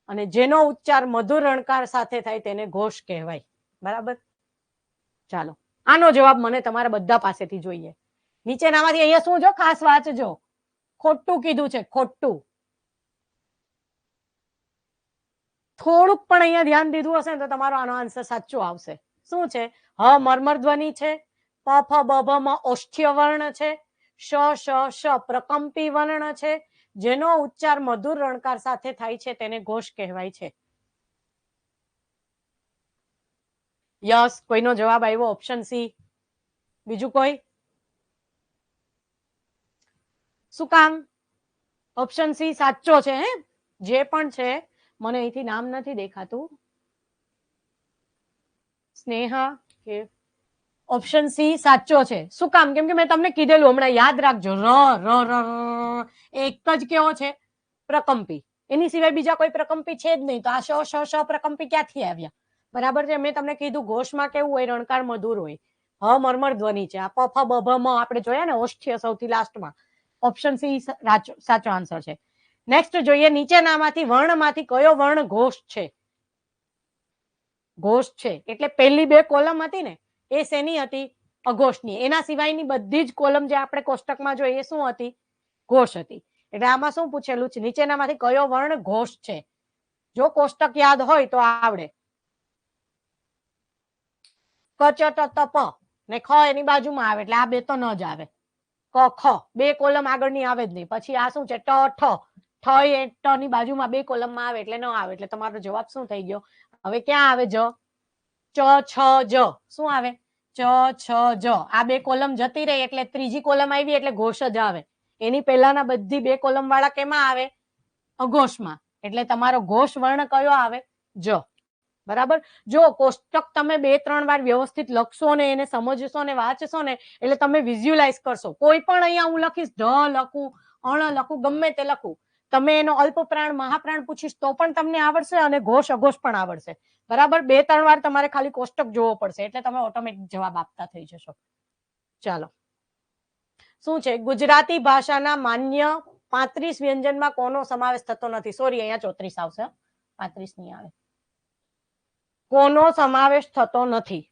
અને જેનો ઉચ્ચાર મધુર રણકાર સાથે થાય તેને ઘોષ કહેવાય, બરાબર. ચાલો આનો જવાબ મને તમારા બધા પાસેથી જોઈએ. નીચેનામાંથી અહીંયા શું? જો ખાસ વાંચજો, ખોટું કીધું છે, ખોટું. થોડુંક પણ અહીંયા ધ્યાન દીધું હશે ને તો તમારો આનો આન્સર સાચો આવશે. શું છે? હ મરમર ધ્વનિ છે, પ ફ બ ભ મ ઓષ્ઠ્ય વર્ણ છે, શ શ શ પ્રકંપી વર્ણ છે, જેનો ઉચ્ચાર મધુર રણકાર સાથે થાય છે તેને ઘોષ કહેવાય છે. યસ, કોઈનો જવાબ આવ્યો? Option C. બીજું કોઈ? શું કામ? ઓપ્શન સી સાચો છે. હે, જે પણ છે, મને અહીંથી નામ નથી દેખાતું. સ્નેહા કે ઓપ્શન સી સાચો છે. શું કામ? કેમ કે મેં તમને કીધેલું, હમણાં યાદ રાખજો, ર ર ર એક જ કેવો છે? પ્રકંપી. એની સિવાય બીજા કોઈ પ્રકંપી છે જ નહીં, તો આ શ શ શ પ્રકંપી ક્યાંથી આવ્યા? બરાબર છે? મેં તમને કીધું ઘોષમાં કેવું હોય? રણકાર મધુર હોય. હ મરમર ધ્વનિ છે. આ પ ફ બ ભ મ આપણે જોયા ને, ઓષ્ઠ્ય સૌથી લાસ્ટમાં. ઓપ્શન સી સાચો આન્સર છે. નેક્સ્ટ જોઈએ, નીચેનામાંથી વર્ણમાંથી કયો વર્ણ ઘોષ છે? ઘોષ છે એટલે પહેલી બે કોલમ હતી ને, એ શેની હતી? અઘોષની. એના સિવાયની બધી જ કોલમ જે આપણે કોષ્ટકમાં જોઈએ એ શું હતી? ઘોષ હતી. એટલે આમાં શું પૂછેલું છે? નીચેનામાંથી કયો વર્ણ ઘોષ છે? જો કોષ્ટક યાદ હોય તો આવડે. ક ચ ટ ત પ ને ખ એની બાજુમાં આવે, એટલે આ બે તો ન જ આવે. ક ખ બે કોલમ આગળની આવે જ નહીં. પછી આ શું છે? ટ ઠ, ઠ એ ટ ની બાજુમાં બે કોલમમાં આવે એટલે ન આવે. એટલે તમારો જવાબ શું થઈ ગયો? હવે ક્યાં આવે? જ. ચ છ જ શું આવે? ચ છ જ. આ બે કોલમ જતી રહી એટલે ત્રીજી કોલમ આવી એટલે ઘોષ જ આવે. એની પહેલાના બધી બે કોલમ વાળા કેમાં આવે? અઘોષમાં. એટલે તમારો ઘોષ વર્ણ કયો આવે? જ, બરાબર. જો કોષ્ટક તમે 2-3 વાર વ્યવસ્થિત લખશો ને, એને સમજશો ને, વાંચશો ને, એટલે તમે વિઝ્યુલાઇઝ કરશો. કોઈ પણ અહીંયા હું લખીશ, ઢ લખું, અણ લખું, ગમે તે લખું, તમે એનો અલ્પ પ્રાણ મહાપ્રાણ પૂછીશ તો પણ તમને આવડશે અને ઘોષ અઘોષ પણ આવડશે. બરાબર, 2-3 વાર તમારે ખાલી કોષ્ટક જોવો પડશે એટલે તમે ઓટોમેટિક જવાબ આપતા થઈ જશો. ચાલો, શું છે? ગુજરાતી ભાષાના માન્ય 35 વ્યંજનમાં કોનો સમાવેશ થતો નથી? સોરી, અહીંયા 34 આવશે, 35 નહીં આવે. કોનો સમાવેશ થતો નથી?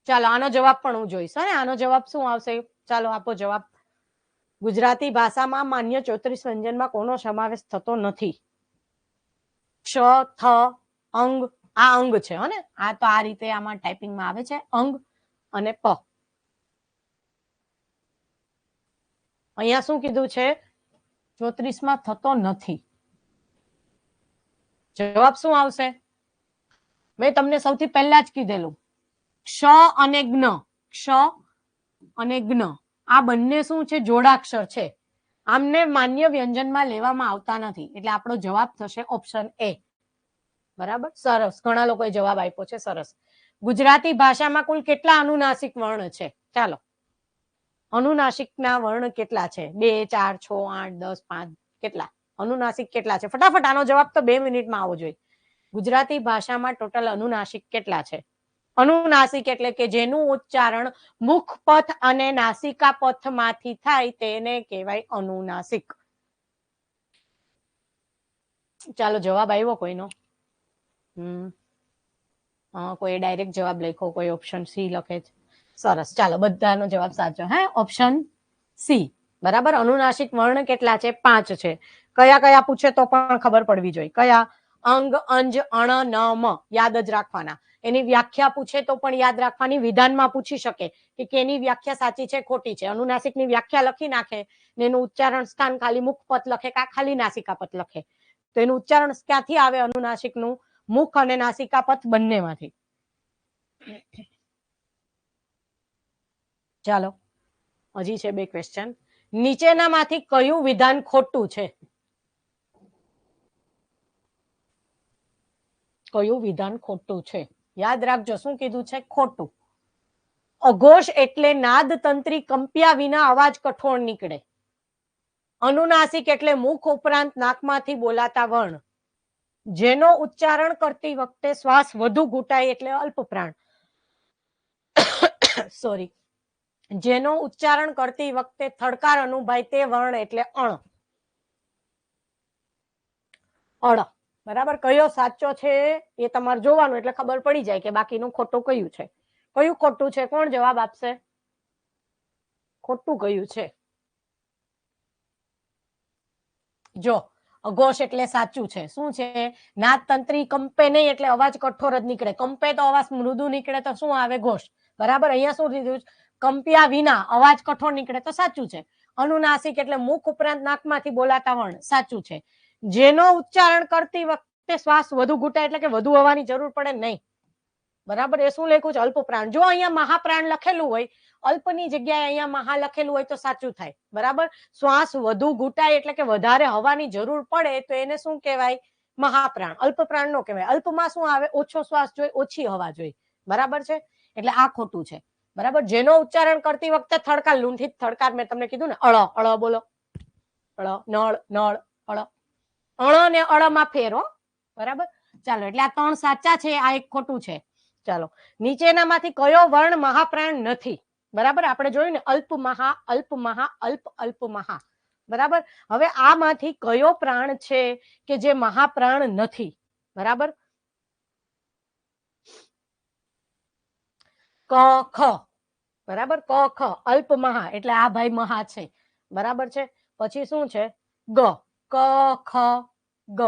ચાલો, આનો જવાબ પણ હું જોઈશ. આનો જવાબ શું આવશે? ચાલો આપો જવાબ. ગુજરાતી ભાષામાં માન્ય 34 વ્યંજનમાં કોનો સમાવેશ થતો નથી? ક્ષ, થ, અંગ. આ અંગ છે હને, આ તો આ રીતે આમાં ટાઈપિંગમાં આવે છે, અંગ અને પ. અહીંયા શું કીધું છે? 34 માં થતો નથી. જવાબ શું આવશે? મેં તમને સૌથી પહેલા જ કીધેલું, ક્ષ અને જ્ઞ. ક્ષ અને જ્ઞ આ બંને શું છે? જોડાક્ષર છે. આમને માન્ય વ્યંજનમાં લેવામાં આવતા નથી એટલે આપણો જવાબ થશે ઓપ્શન એ. બરાબર, સરસ. ઘણા લોકોએ જવાબ આપ્યો છે, સરસ. ગુજરાતી ભાષામાં કુલ કેટલા અનુનાસિક વર્ણ છે? ચાલો, અનુનાસિકના વર્ણ કેટલા છે? 2, 4, 6, 8, 10, 5 કેટલા અનુનાસિક કેટલા છે? ફટાફટ આનો જવાબ તો 2 મિનિટમાં આવવો જોઈએ. ગુજરાતી ભાષામાં ટોટલ અનુનાસિક કેટલા છે? અનુનાસિક એટલે કે જેનું ઉચ્ચારણ મુખ પથ અને નાસિકા પથમાંથી થાય તેને કહેવાય અનુનાસિક. ચાલો, જવાબ આવ્યો કોઈનો? કોઈ ડાયરેક્ટ જવાબ લખ્યો, કોઈ ઓપ્શન સી લખે છે. સરસ, ચાલો, બધાનો જવાબ સાચો. હે, ઓપ્શન સી. બરાબર, અનુનાસિક વર્ણ કેટલા છે? 5 છે. કયા કયા પૂછે તો પણ ખબર પડવી જોઈએ. કયા? અંગ, અંજ, અણ, ન, મ. યાદ જ રાખવાના. એની વ્યાખ્યા પૂછે તો પણ યાદ રાખવાની. વિધાનમાં પૂછી શકે કે એની વ્યાખ્યા સાચી છે ખોટી છે. અનુનાસિકની વ્યાખ્યા લખી નાખે ને એનું ઉચ્ચારણ સ્થાન ખાલી મુખપથ લખે કા ખાલી નાસિકાપથ લખે તો એનું ઉચ્ચારણ ક્યાંથી આવે? અનુનાસિકનું મુખ અને નાસિકાપથ બંનેમાંથી. ચાલો, હજી છે 2 ક્વેશ્ચન. નીચેનામાંથી કયું વિધાન ખોટું છે? કયું વિધાન ખોટું છે? યાદ રાખજો, શું કીધું છે? ખોટું. અઘોષ એટલે નાદ તંત્રી કંપ્યા વિના અવાજ કઠોળ નીકળે. અનુનાસિક એટલે મુખ ઉપરાંત નાકમાંથી બોલાતા વર્ણ. જેનો ઉચ્ચારણ કરતી વખતે શ્વાસ વધુ ઘૂંટાય એટલે અલ્પ પ્રાણ. સોરી, જેનો ઉચ્ચારણ કરતી વખતે થડકાર અનુભવાય તે વર્ણ એટલે અણ. અળ. બરાબર, કયો સાચો છે એ તમારે જોવાનું એટલે ખબર પડી જાય કે બાકીનું ખોટું કયું છે. કયું ખોટું છે? કોણ જવાબ આપશે? ખોટું કયું છે? જો, અઘોષ એટલે સાચું છે. શું છે? નાદ તંત્રી કંપે નહીં એટલે અવાજ કઠોર જ નીકળે. કંપે તો અવાજ મૃદુ નીકળે તો શું આવે? ઘોષ. બરાબર, અહીંયા શું કીધું? કંપ્યા વિના અવાજ કઠોર નીકળે તો સાચું છે. અનુનાસિક એટલે મુખ ઉપરાંત નાકમાંથી બોલાતા વર્ણ, સાચું છે. જેનો ઉચ્ચારણ કરતી વખતે શ્વાસ વધુ ઘૂંટાય એટલે કે વધુ હવાની જરૂર પડે નહીં. બરાબર, એ શું લખ્યું છે? અલ્પ પ્રાણ. જો અહીંયા મહાપ્રાણ લખેલું હોય, અલ્પની જગ્યાએ અહીંયા મહા લખેલું હોય તો સાચું થાય. બરાબર, શ્વાસ વધુ ઘૂંટાય એટલે કે વધારે હવાની જરૂર પડે તો એને શું કહેવાય? મહાપ્રાણ. અલ્પ પ્રાણ નો કહેવાય. અલ્પમાં શું આવે? ઓછો શ્વાસ જોઈએ, ઓછી હવા જોઈએ. બરાબર છે, એટલે આ ખોટું છે. બરાબર, જેનો ઉચ્ચારણ કરતી વખતે થડકાર, લૂંઠિત થડકાર મેં તમને કીધું ને, અળ. અળ બોલો, અળ, નળ, નળ, અળ. અણ ને અળ માં ફેરો. બરાબર, ચાલો, એટલે આ 3 સાચા છે, આ એક ખોટું છે. ચાલો, નીચેનામાંથી કયો વર્ણ મહાપ્રાણ નથી? બરાબર, આપણે જોયું ને, અલ્પ મહા, અલ્પ મહા, અલ્પ, અલ્પ મહા. બરાબર, હવે આમાંથી કયો પ્રાણ છે કે જે મહાપ્રાણ નથી? બરાબર, ક, ખ. બરાબર, ક, ખ. અલ્પ મહા એટલે આ ભાઈ મહા છે. બરાબર છે, પછી શું છે? ગ. ક, ખ, ગ.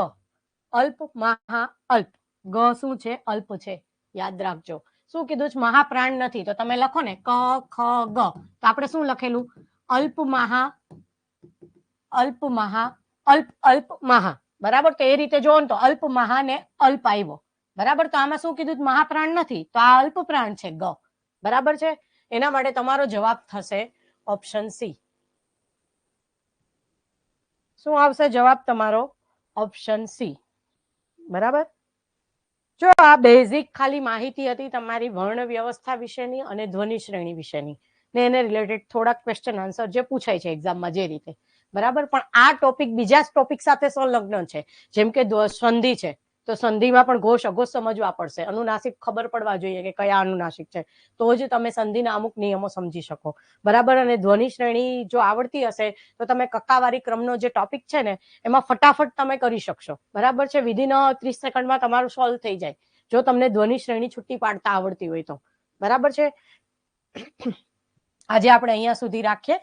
અલ્પ, મહા, અલ્પ. ગ શું છે? અલ્પ છે. યાદ રાખજો. શું કીધું છે? મહાપ્રાણ નથી. તો તમે લખો ને ક, ખ, ગ. તો આપણે શું લખેલું? અલ્પ મહા, અલ્પ મહા, અલ્પ, અલ્પ મહા. બરાબર, તો એ રીતે જોવો ને તો અલ્પ મહા ને અલ્પ આવ્યો. બરાબર, તો આમાં શું કીધું? મહાપ્રાણ નથી, તો આ અલ્પ પ્રાણ છે, ગ. બરાબર છે, એના માટે તમારો જવાબ થશે ઓપ્શન સી. શું આવશે જવાબ તમારો? Option C. બરાબર, જો આ બેઝિક ખાલી માહિતી હતી તમારી વર્ણ વ્યવસ્થા વિશેની અને ધ્વનિ શ્રેણી વિશેની ને એને રિલેટેડ થોડાક ક્વેશ્ચન આન્સર જે પૂછાય છે એક્ઝામમાં જે રીતે. બરાબર, પણ આ ટોપિક બીજા ટોપિક સાથે સંલગ્ન છે, જેમ કે સંધિ છે, તો સંધિમાં પણ ઘોષ અઘોષ સમજવા પડશે, અનુનાસિક ખબર પડવા જોઈએ કે કયા અનુનાસિક છે, તો જ તમે સંધિના અમુક નિયમો સમજી શકો. બરાબર, અને ધ્વનિ શ્રેણી જો આવડતી હશે તો તમે કક્કાવારી ક્રમનો જે ટોપિક છે ને એમાં ફટાફટ તમે કરી શકશો. બરાબર છે, વિધિન 30 સેકન્ડમાં તમારું સોલ્વ થઈ જાય જો તમને ધ્વનિ શ્રેણી છૂટી પાડતા આવડતી હોય તો. બરાબર છે, આજે આપણે અહીંયા સુધી રાખીએ.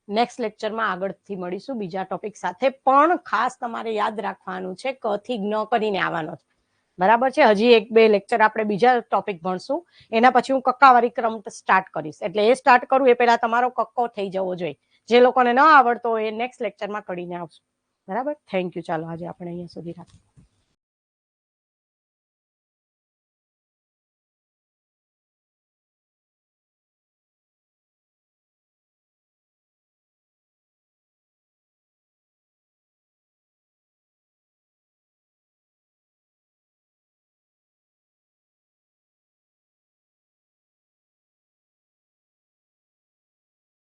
નેક્સ્ટ લેક્ચરમાં આગળથી મળીશું બીજા ટોપિક સાથે, પણ ખાસ તમારે યાદ રાખવાનું છે ક થી જ્ઞ કરીને આવવાનો છે. બરાબર છે, હજી 1-2 લેક્ચર આપણે બીજા ટોપિક ભણશું, એના પછી હું કક્કાવારી ક્રમ સ્ટાર્ટ કરીશ. એટલે એ સ્ટાર્ટ કરું એ પહેલા તમારો કક્કો થઈ જવો જોઈએ. જે લોકોને ન આવડતો હોય એ નેક્સ્ટ લેક્ચરમાં કરીને આવશું. બરાબર, થેન્ક યુ. ચાલો આજે આપણે અહીંયા સુધી રાખીએ.